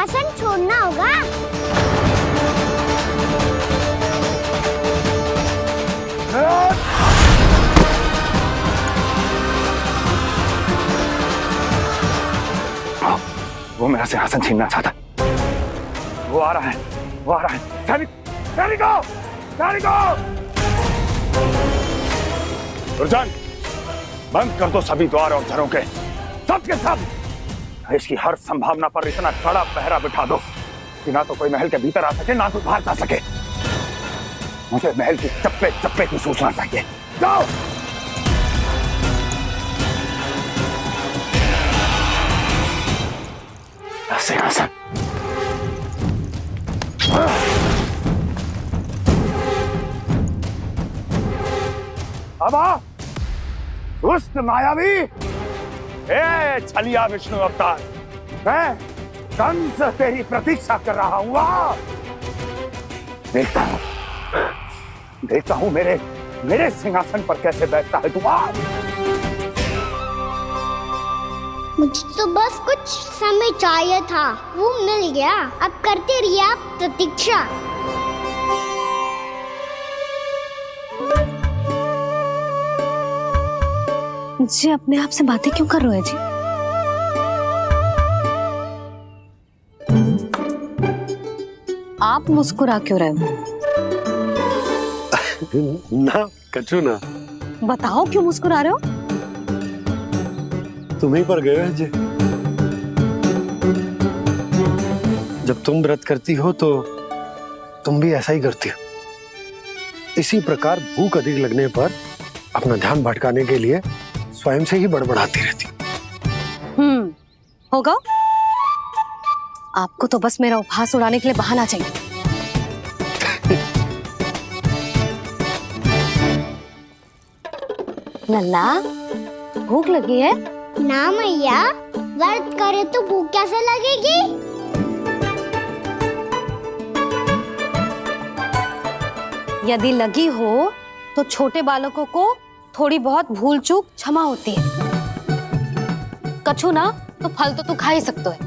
सिंहासन छोड़ना होगा। वो मेरा सिंहासन छीनना चाहता है। वो आ रहा है, वो आ रहा है। सैनिकों, दुर्जन, बंद कर दो सभी द्वार और घरों के, सब के सब। इसकी हर संभावना पर इतना कड़ा पहरा बिठा दो कि ना तो कोई महल के भीतर आ सके, ना तो बाहर जा सके। मुझे महल की चप्पे चप्पे की सूचना चाहिए। जाओ। सिंहासन अब आ, दुष्ट मायावी, छलिया विष्णु अवतार, मैं कंस तेरी प्रतीक्षा कर रहा हूं। देखता हूं मेरे सिंहासन पर कैसे बैठता है तू। मुझे तो बस कुछ समय चाहिए था, वो मिल गया। अब करते रहिए आप प्रतीक्षा। जी अपने आप से बातें क्यों कर रहे हो जी? आप मुस्कुरा क्यों रहे हो? ना कछु ना। बताओ क्यों मुस्कुरा रहे हो? तुम्हीं पर गए हैं जी। जब तुम व्रत करती हो तो तुम भी ऐसा ही करती हो। इसी प्रकार भूख अधिक लगने पर अपना ध्यान भटकाने के लिए स्वयं से ही बड़बड़ाती रहती। होगा। आपको तो बस मेरा उपहास उड़ाने के लिए बहाना चाहिए। लल्ला, भूख लगी है? ना मैया, व्रत करे तो भूख कैसे लगेगी? यदि लगी हो तो छोटे बालकों को थोड़ी बहुत भूल चूक क्षमा होती है। कछु ना तो फल तो तू खा ही सकते है।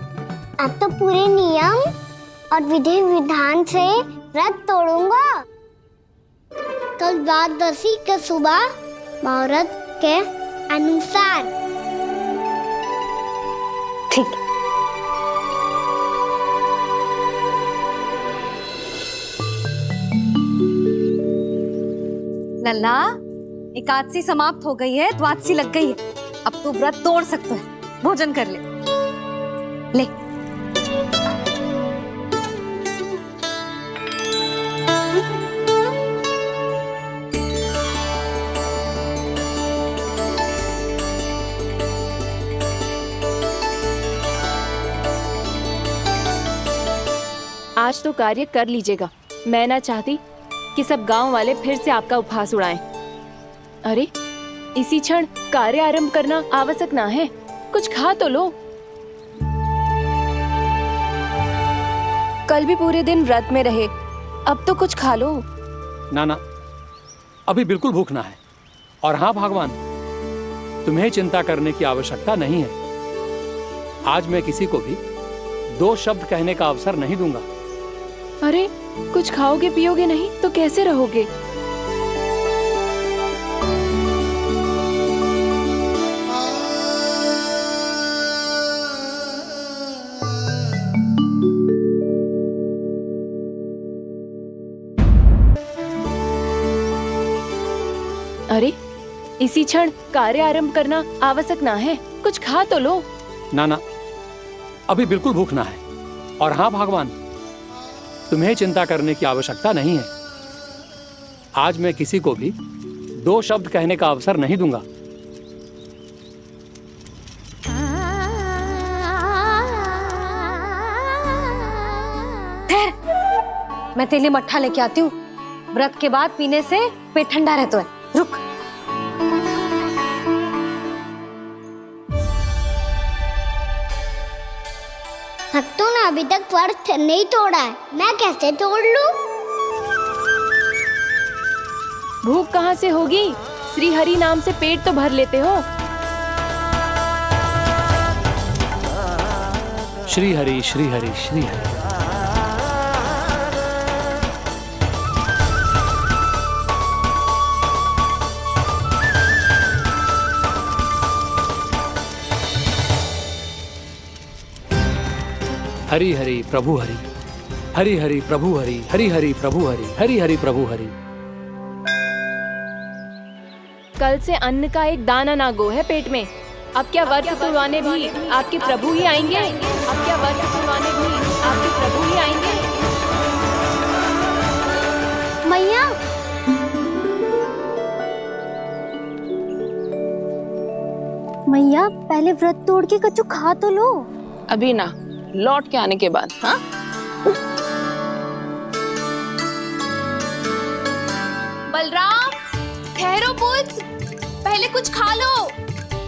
अब तो पूरे नियम और विधि विधान से व्रत तोड़ूंगा। कल द्वादशी के सुबह मुहूर्त के अनुसार। ठीक। लल्ला, एकादशी समाप्त हो गई है, द्वादशी लग गई है। अब तू व्रत तोड़ सकते है। भोजन कर ले। ले। आज तो कार्य कर लीजिएगा। मैं ना चाहती कि सब गांव वाले फिर से आपका उपहास उड़ाएं। अरे, इसी क्षण कार्य आरंभ करना आवश्यक ना है। कुछ खा तो लो। कल भी पूरे दिन व्रत में रहे, अब तो कुछ खा लो। ना ना, अभी बिल्कुल भूख ना है। और हाँ भगवान, तुम्हें चिंता करने की आवश्यकता नहीं है। आज मैं किसी को भी 2 शब्द कहने का अवसर नहीं दूंगा। अरे, कुछ खाओगे पियोगे नहीं तो कैसे रहोगे? अरे, इसी क्षण कार्य आरंभ करना आवश्यक ना है। कुछ खा तो लो। ना ना, अभी बिल्कुल भूख ना है। और हाँ भगवान, तुम्हें चिंता करने की आवश्यकता नहीं है। आज मैं किसी को भी 2 शब्द कहने का अवसर नहीं दूंगा। मैं तेरे लिए मट्ठा लेके आती हूँ। व्रत के बाद पीने से पेट ठंडा रहता है। रुक। भक्तों ने अभी तक व्रत नहीं तोड़ा है, मैं कैसे तोड़ लूं? भूख कहाँ से होगी? श्री हरि नाम से पेट तो भर लेते हो। श्री हरि श्री हरि श्री हरि। हरि हरि प्रभु हरि, हरि हरि प्रभु हरि, हरि हरि प्रभु हरि, हरि हरि प्रभु हरि। कल से अन्न का एक दाना ना गो है पेट में। अब क्या व्रत तुड़वाने भी आपके प्रभु ही आएंगे? अब क्या व्रत तुड़वाने भी आपके प्रभु ही आएंगे? मैया, मैया पहले व्रत तोड़ के कच्चू खा तो लो। अभी ना, लौट के आने के बाद। हाँ, बलराम, ठहरो पुत्र, पहले कुछ खा लो।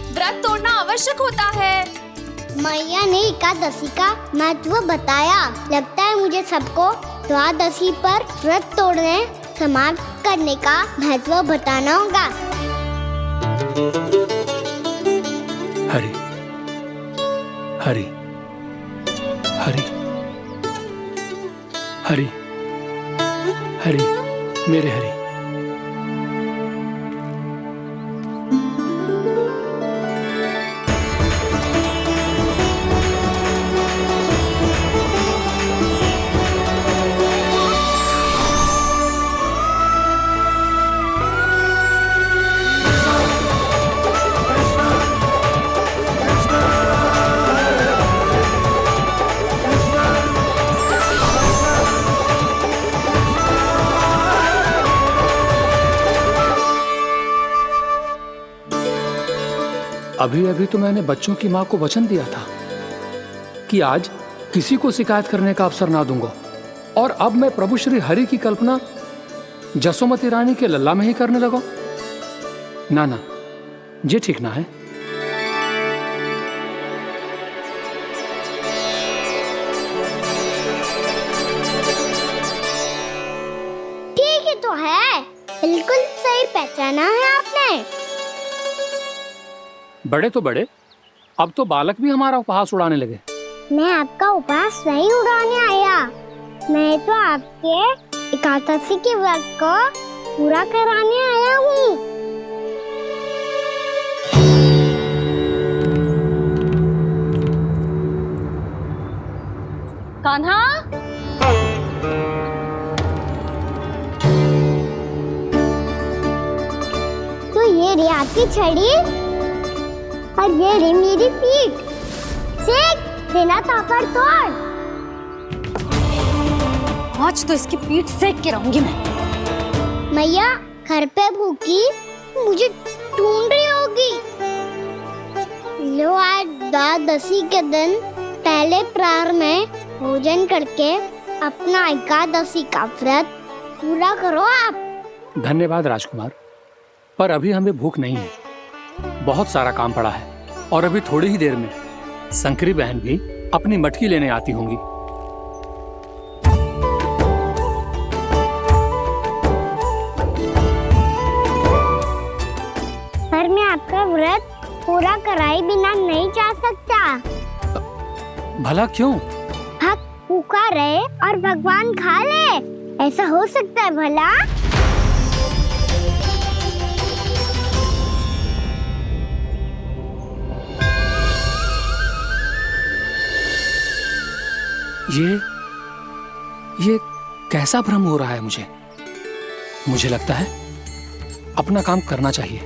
व्रत तोड़ना आवश्यक होता है। मैया ने एकादशी का महत्व बताया। लगता है मुझे सबको द्वादशी पर व्रत तोड़ने समाप्त करने का महत्व बताना होगा। हरि हरि हरि हरि हरि मेरे हरि। अभी अभी तो मैंने बच्चों की मां को वचन दिया था कि आज किसी को शिकायत करने का अवसर ना दूंगा, और अब मैं प्रभु श्री हरि की कल्पना जसोमती रानी के लल्ला में ही करने लगा। ना ना, ये ठीक ना है। ठीक है तो है, बिल्कुल सही पहचाना है आपने। बड़े तो बड़े, अब तो बालक भी हमारा उपहास उड़ाने लगे। मैं आपका उपहास नहीं उड़ाने आया, मैं तो आपके एकादशी के व्रत को पूरा कराने आया हूँ। कान्हा, तो ये रे आपकी छड़ी और ये रे मेरी पीठ। सेक बिना तापर तोड़। आज तो इसकी पीठ सेक के रहूंगी मैं। मैया घर पे भूखी मुझे ढूंढ रही होगी। लो, आज द्वादशी के दिन पहले प्रहर में भोजन करके अपना एकादशी का व्रत पूरा करो आप। धन्यवाद राजकुमार, पर अभी हमें भूख नहीं है। बहुत सारा काम पड़ा है, और अभी थोड़ी ही देर में शंकरी बहन भी अपनी मटकी लेने आती होंगी। पर मैं आपका व्रत पूरा कराए बिना नहीं जा सकता। भला क्यों? भक्त भूखा रहे और भगवान खा ले, ऐसा हो सकता है भला? ये कैसा भ्रम हो रहा है मुझे लगता है अपना काम करना चाहिए।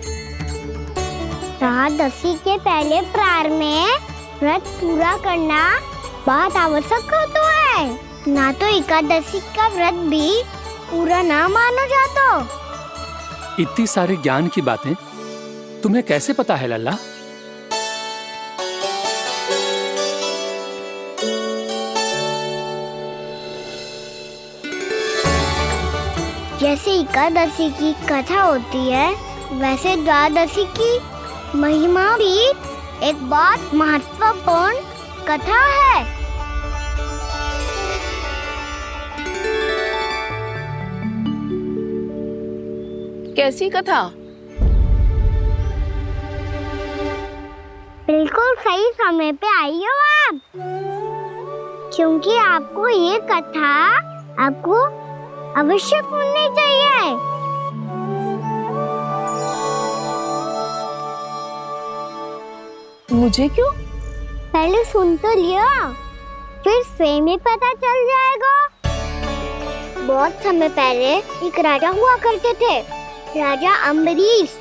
द्वादशी के पहले प्रहर में व्रत पूरा करना बहुत आवश्यक होता है, ना तो एकादशी का व्रत भी पूरा ना मानो जातो। इतनी सारी ज्ञान की बातें तुम्हें कैसे पता है लल्ला? जैसे एकादशी की कथा होती है, वैसे द्वादशी की महिमा भी एक बहुत महत्वपूर्ण कथा है। कैसी कथा? बिल्कुल सही समय पे आई हो आप। क्योंकि आपको ये कथा आपको अवश्य सुननी चाहिए। मुझे क्यों? पहले सुन तो लियो, फिर स्वयं ही पता चल जाएगा। बहुत समय पहले एक राजा हुआ करते थे, राजा अम्बरीश।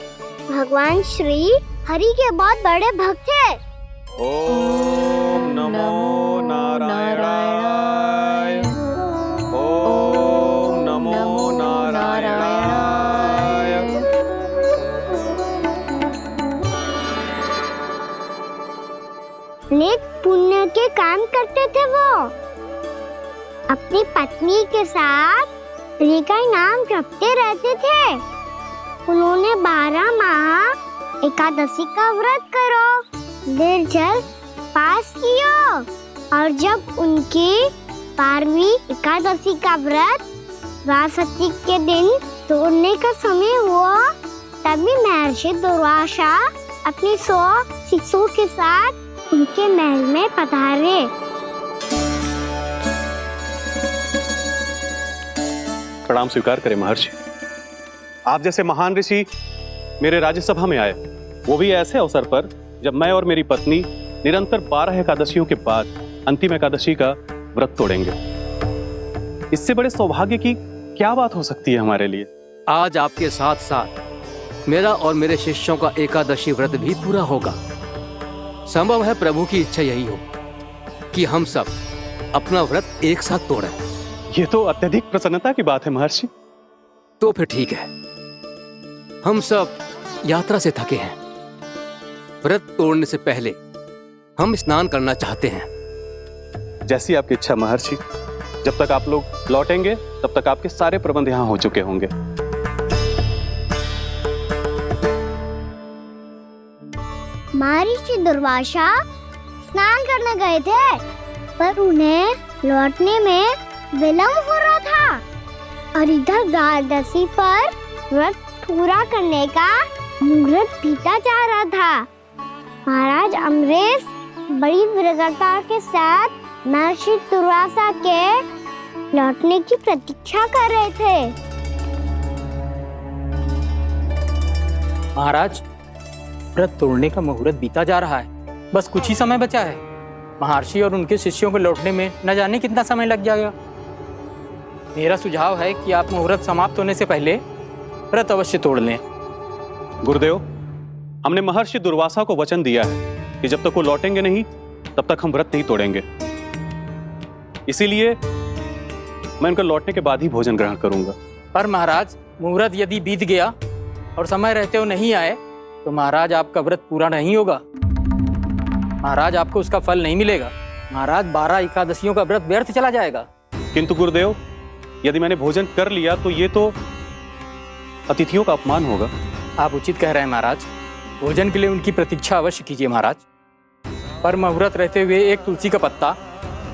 भगवान श्री हरि के बहुत बड़े भक्त थे। ओम नमो नारायणाय। ओम नमो नारायणाय। नेक पुण्य के काम करते थे वो। अपनी पत्नी के साथ हरि का नाम जपते रहते थे। उन्होंने 12 माह एकादशी का व्रत करो निर्जल पास किया, और जब उनकी 12वीं एकादशी का व्रत द्वादशी के दिन तोड़ने का समय हुआ, तभी महर्षि दुर्वासा अपनी 100 शिष्यों के साथ उनके महल में पधारे। प्रणाम स्वीकार करें महर्षि। आप जैसे महान ऋषि मेरे राज्यसभा में आए, वो भी ऐसे अवसर पर जब मैं और मेरी पत्नी निरंतर 12 एकादशियों के बाद अंतिम एकादशी का व्रत तोड़ेंगे। इससे बड़े सौभाग्य की क्या बात हो सकती है हमारे लिए। आज आपके साथ साथ मेरा और मेरे शिष्यों का एकादशी व्रत भी पूरा होगा। संभव है प्रभु की इच्छा यही हो कि हम सब अपना व्रत एक साथ तोड़ें। ये तो अत्यधिक प्रसन्नता की बात है महर्षि। तो फिर ठीक है, हम सब यात्रा से थके हैं। व्रत तोड़ने से पहले हम स्नान करना चाहते हैं। जैसी आपकी इच्छा महर्षि। जब तक आप लोग लौटेंगे तब तक आपके सारे प्रबंध यहाँ हो चुके होंगे। महर्षि दुर्वासा स्नान करने गए थे, पर उन्हें लौटने में विलंब हो रहा था, और इधर द्वादशी पर व्रत पूरा करने का मुहूर्त बीता जा रहा था। महाराज अम्बरीश बड़ी विरगता के साथ महर्षि दुर्वासा के लौटने की प्रतीक्षा कर रहे थे। महाराज, व्रत तोड़ने का मुहूर्त बीता जा रहा है। बस कुछ ही समय बचा है। महर्षि और उनके शिष्यों को लौटने में न जाने कितना समय लग जाएगा। मेरा सुझाव है कि आप मुहूर्त समाप्त होने से पहले व्रत अवश्य तोड़ लें। गुरुदेव, हमने महर्षि दुर्वासा को वचन दिया है कि जब तक वो लौटेंगे नहीं तब तक हम व्रत नहीं तोड़ेंगे। इसीलिए मैं उनके लौटने के बाद ही भोजन ग्रहण करूंगा। पर महाराज, मुहूर्त यदि बीत गया और समय रहते हो नहीं आए तो महाराज आपका व्रत पूरा नहीं होगा। महाराज, आपको उसका फल नहीं मिलेगा। महाराज, 12 एकादशियों का व्रत व्यर्थ चला जाएगा। किंतु गुरुदेव, यदि मैंने भोजन कर लिया तो ये तो अतिथियों का अपमान होगा। आप उचित कह रहे हैं महाराज। भोजन के लिए उनकी प्रतीक्षा अवश्य कीजिए महाराज। पर मुहूर्त रहते हुए एक तुलसी का पत्ता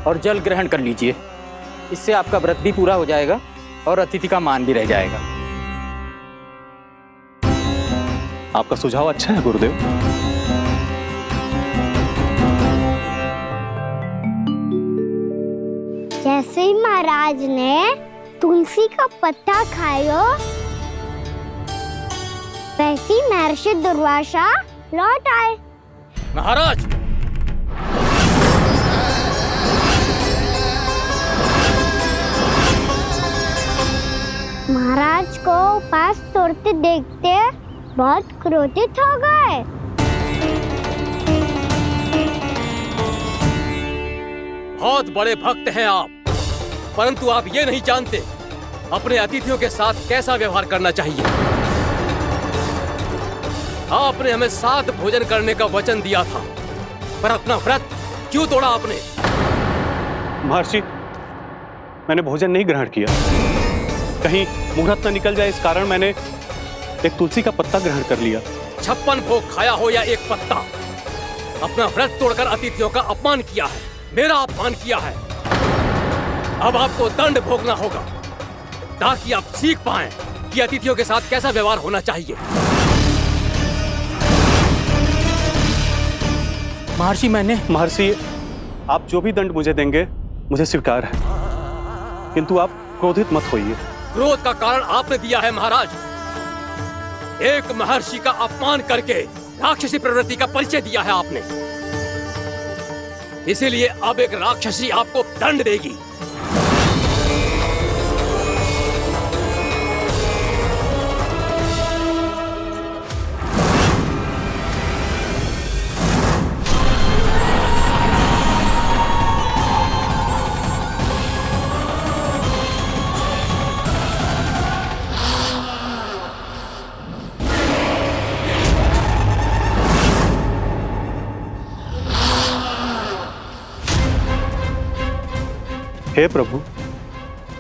और जल ग्रहण कर लीजिए। इससे आपका व्रत भी पूरा हो जाएगा और अतिथि का मान भी रह जाएगा। आपका सुझाव अच्छा है गुरुदेव। जैसे ही महाराज ने तुलसी का पत्ता खाया, वैसे ही महर्षि दुर्वासा लौट आए। महाराज, महाराज को उपास तोड़ते देखते बहुत क्रोधित हो गए। बहुत बड़े भक्त हैं आप, परंतु आप ये नहीं जानते अपने अतिथियों के साथ कैसा व्यवहार करना चाहिए। आपने हमें साथ भोजन करने का वचन दिया था, पर अपना व्रत क्यों तोड़ा आपने? महर्षि, मैंने भोजन नहीं ग्रहण किया। कहीं मुहूर्त न निकल जाए इस कारण मैंने एक तुलसी का पत्ता ग्रहण कर लिया। 56 भोग खाया हो या एक पत्ता, अपना व्रत तोड़कर अतिथियों का अपमान किया है, मेरा अपमान किया है। अब आपको दंड भोगना होगा ताकि आप सीख पाएं कि अतिथियों के साथ कैसा व्यवहार होना चाहिए। महर्षि, महर्षि, आप जो भी दंड मुझे देंगे मुझे स्वीकार है, किंतु आप क्रोधित मत होइए। क्रोध का कारण आपने दिया है महाराज। एक महर्षि का अपमान करके राक्षसी प्रवृत्ति का परिचय दिया है आपने, इसीलिए अब एक राक्षसी आपको दंड देगी। हे प्रभु,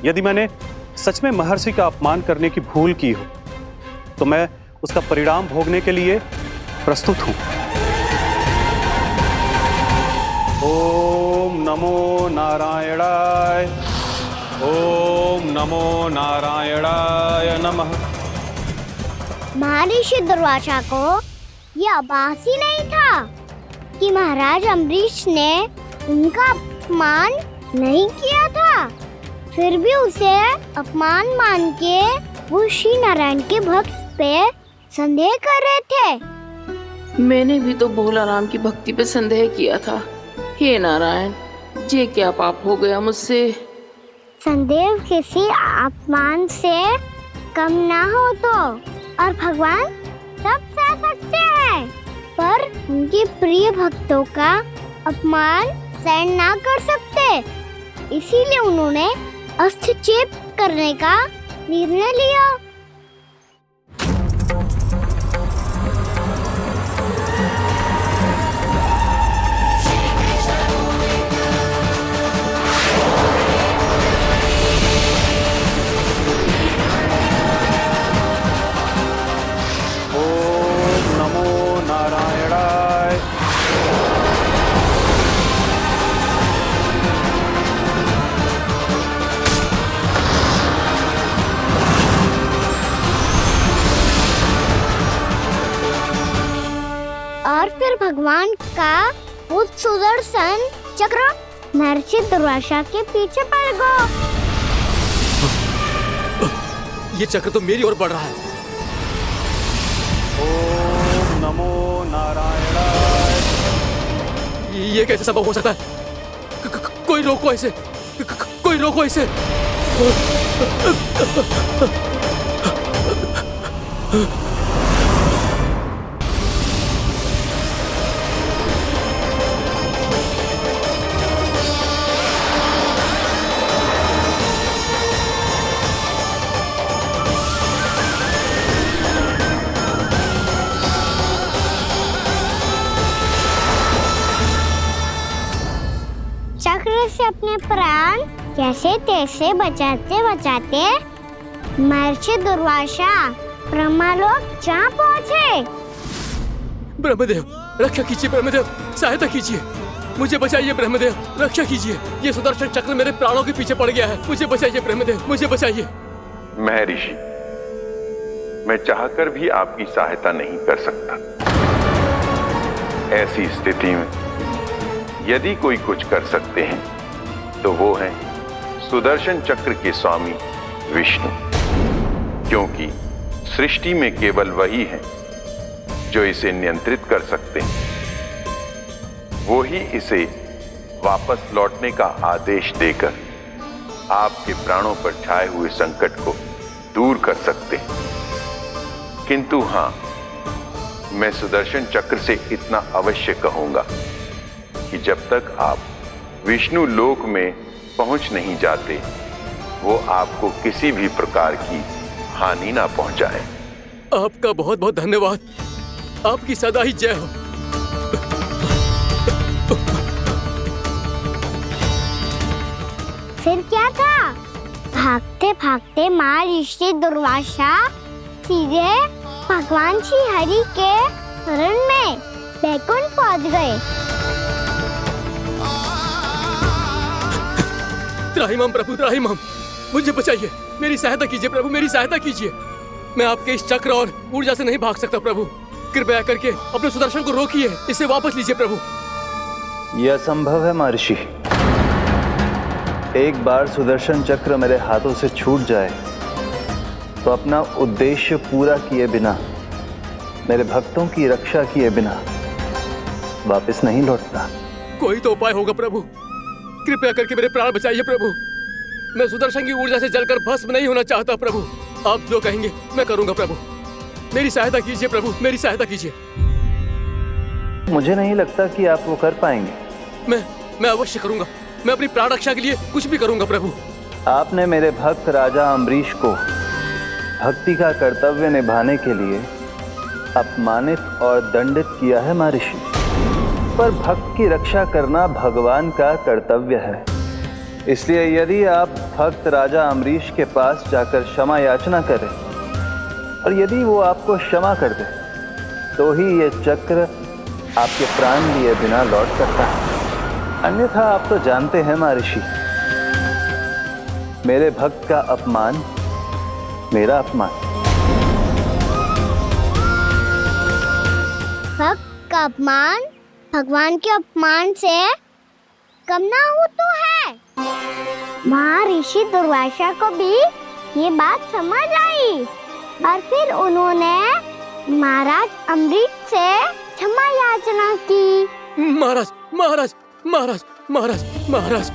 यदि मैंने सच में महर्षि का अपमान करने की भूल की हो तो मैं उसका परिणाम भोगने के लिए प्रस्तुत हूं। ओम नमो नारायणाय, ओम नमो नारायणाय नमः। महर्षि दुर्वासा को यह आभास ही नहीं था कि महाराज अम्बरीश ने उनका अपमान नहीं किया था, फिर भी उसे अपमान मान के वो श्री नारायण के भक्त पे संदेह कर रहे थे। मैंने भी तो भोला राम की भक्ति पे संदेह किया था। हे नारायण, ये क्या पाप हो गया मुझसे? संदेह किसी अपमान से कम ना हो तो, और भगवान सब सह सकते हैं, पर उनके प्रिय भक्तों का अपमान सहन ना कर सकते, इसीलिए उन्होंने अस्थिचेप करने का निर्णय लिया। ओम नमो नारायणाय। और फिर भगवान का वो सुदर्शन चक्र महर्षि दुर्वासा के पीछे पड़ गया। ये चक्र तो मेरी ओर बढ़ रहा है। ओम नमो नारायणाय। ये कैसे संभव हो सकता है? कोई रोको इसे, कोई रोको इसे। चक्र से अपने प्राण कैसे तैसे बचाते बचाते महर्षि दुर्वासा ब्रह्मलोक जा पहुँचे। ब्रह्मदेव, रक्षा कीजिए ब्रह्मदेव, सहायता कीजिए, मुझे बचाइए ब्रह्मदेव, रक्षा कीजिए। ये सुदर्शन चक्र मेरे प्राणों के पीछे पड़ गया है, मुझे बचाइए ब्रह्मदेव, मुझे बचाइए। महर्षि, मैं चाहकर भी आपकी सहायता नहीं कर सकता। ऐसी स्थिति में यदि कोई कुछ कर सकते हैं तो वो है सुदर्शन चक्र के स्वामी विष्णु, क्योंकि सृष्टि में केवल वही है जो इसे नियंत्रित कर सकते हैं। वो ही इसे वापस लौटने का आदेश देकर आपके प्राणों पर छाए हुए संकट को दूर कर सकते हैं। किंतु हां, मैं सुदर्शन चक्र से इतना अवश्य कहूंगा कि जब तक आप विष्णु लोक में पहुंच नहीं जाते, वो आपको किसी भी प्रकार की हानि ना पहुंचाए। आपका बहुत बहुत धन्यवाद, आपकी सदा ही जय हो। फिर क्या था? भागते भागते महर्षि दुर्वासा सीधे भगवान श्री हरि के शरण में बैकुंठ पहुंच गए। त्राहिमाम प्रभु, त्राहिमाम, मुझे बचाइए, मेरी सहायता कीजिए प्रभु, मेरी सहायता कीजिए। मैं आपके इस चक्र और ऊर्जा से नहीं भाग सकता प्रभु, कृपया करके अपने सुदर्शन को रोकिए, इसे वापस लीजिए प्रभु। यह असंभव है महर्षि। एक बार सुदर्शन चक्र मेरे हाथों से छूट जाए तो अपना उद्देश्य पूरा किए बिना, मेरे भक्तों की रक्षा किए बिना वापस नहीं लौटता। कोई तो उपाय होगा प्रभु, कृपया करके मेरे प्राण बचाइए प्रभु। मैं सुदर्शन की ऊर्जा से जलकर भस्म नहीं होना चाहता प्रभु। आप जो कहेंगे मैं करूंगा प्रभु। मेरी सहायता कीजिए प्रभु, मेरी सहायता कीजिए। मुझे नहीं लगता कि आप वो कर पाएंगे। मैं अवश्य करूंगा। मैं अपनी प्राण रक्षा के लिए कुछ भी करूंगा प्रभु। आपने मेरे भक्त राजा अम्बरीश को भक्ति का कर्तव्य निभाने के लिए अपमानित और दंडित किया है महर्षि, पर भक्त की रक्षा करना भगवान का कर्तव्य है। इसलिए यदि आप भक्त राजा अम्बरीश के पास जाकर क्षमा याचना करें और यदि वो आपको क्षमा कर दे तो ही ये चक्र आपके प्राण लिए बिना लौट सकता है। अन्यथा आप तो जानते हैं महर्षि, मेरे भक्त का अपमान मेरा अपमान। भक्त का अपमान भगवान के अपमान से कम ना हो तो है। महर्षि दुर्वासा को भी ये बात समझ आई और फिर उन्होंने महाराज अम्बरीश से क्षमा याचना की। महाराज महाराज महाराज महाराज महाराज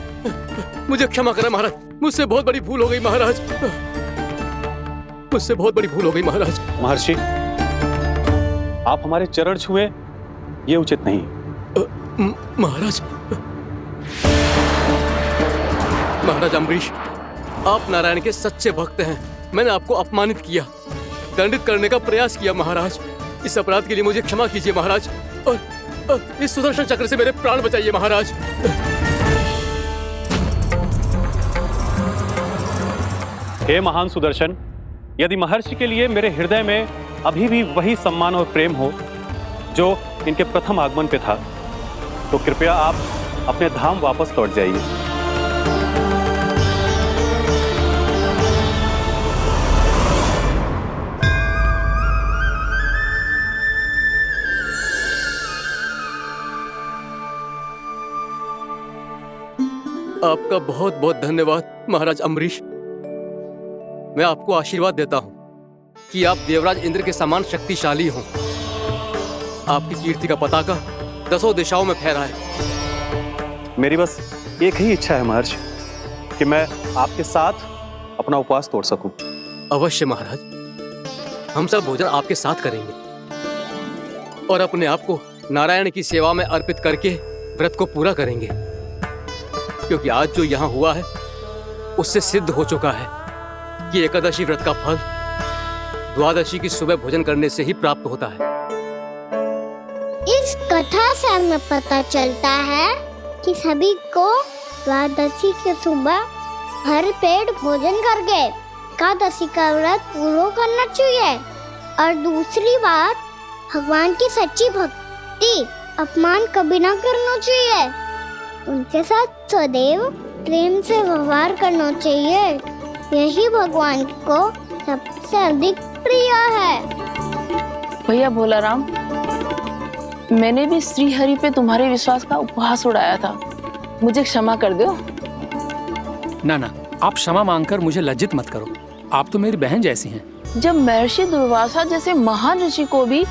मुझे क्षमा करें महाराज, मुझसे बहुत बड़ी भूल हो गई महाराज, मुझसे बहुत बड़ी भूल हो गई महाराज। महर्षि, आप हमारे चरण छुए ये उचित नहीं। महाराज महाराज अम्बरीश, आप नारायण के सच्चे भक्त हैं। मैंने आपको अपमानित किया, दंडित करने का प्रयास किया महाराज। इस अपराध के लिए मुझे क्षमा कीजिए महाराज और इस सुदर्शन चक्र से मेरे प्राण बचाइए महाराज। हे महान सुदर्शन, यदि महर्षि के लिए मेरे हृदय में अभी भी वही सम्मान और प्रेम हो जो इनके प्रथम आगमन पे था, तो कृपया आप अपने धाम वापस लौट जाइए। आपका बहुत बहुत धन्यवाद महाराज अम्बरीश। मैं आपको आशीर्वाद देता हूं कि आप देवराज इंद्र के समान शक्तिशाली हों। आपकी कीर्ति का पताका 10 दिशाओं में फहराए। मेरी बस एक ही इच्छा है महर्षि कि मैं आपके साथ अपना उपवास तोड़ सकूं। अवश्य महाराज, हम सब भोजन आपके साथ करेंगे और अपने आप को नारायण की सेवा में अर्पित करके व्रत को पूरा करेंगे, क्योंकि आज जो यहाँ हुआ है उससे सिद्ध हो चुका है कि एकादशी व्रत का फल द्वादशी की सुबह भोजन करने से ही प्राप्त होता है। इस कथा से हमें पता चलता है कि सभी को द्वादशी के सुबह भर पेट भोजन करके एकादशी का व्रत पूरा करना चाहिए। और दूसरी बात, भगवान की सच्ची भक्ति अपमान कभी ना करना चाहिए। उनके साथ सदैव प्रेम से व्यवहार करना चाहिए। यही भगवान को सबसे अधिक प्रिय है। भैया भोलाराम, मैंने भी श्री हरि पे तुम्हारे विश्वास का उपहास उड़ाया था, मुझे क्षमा कर दो। ना ना, आप क्षमा मांगकर मुझे लज्जित मत करो। आप तो मेरी बहन जैसी हैं। जब महर्षि दुर्वासा जैसे महान ऋषि को भी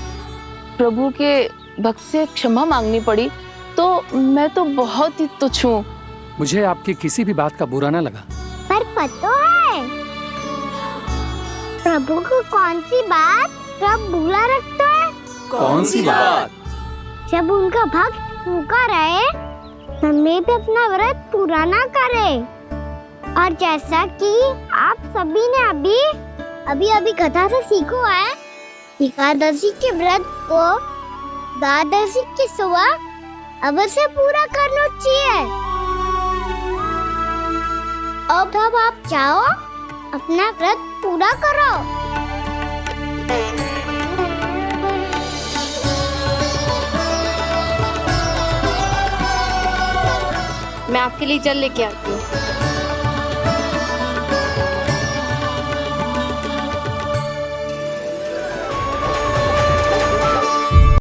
प्रभु के भक्त से क्षमा मांगनी पड़ी तो मैं तो बहुत ही तुच्छ हूँ। मुझे आपकी किसी भी बात का बुरा ना लगा। पर पता है प्रभु को कौन सी बात कब बुरा रखता है? कौन सी बात? जब उनका भक्त भूखा रहे, हमें भी अपना व्रत पूरा ना करे। और जैसा कि आप सभी ने अभी कथा से सीखो है, एकादशी के व्रत को द्वादशी की सुबह अवश्य पूरा करना चाहिए। अब आप जाओ, अपना व्रत पूरा करो। मैं आपके लिए जल लेके आती हूँ।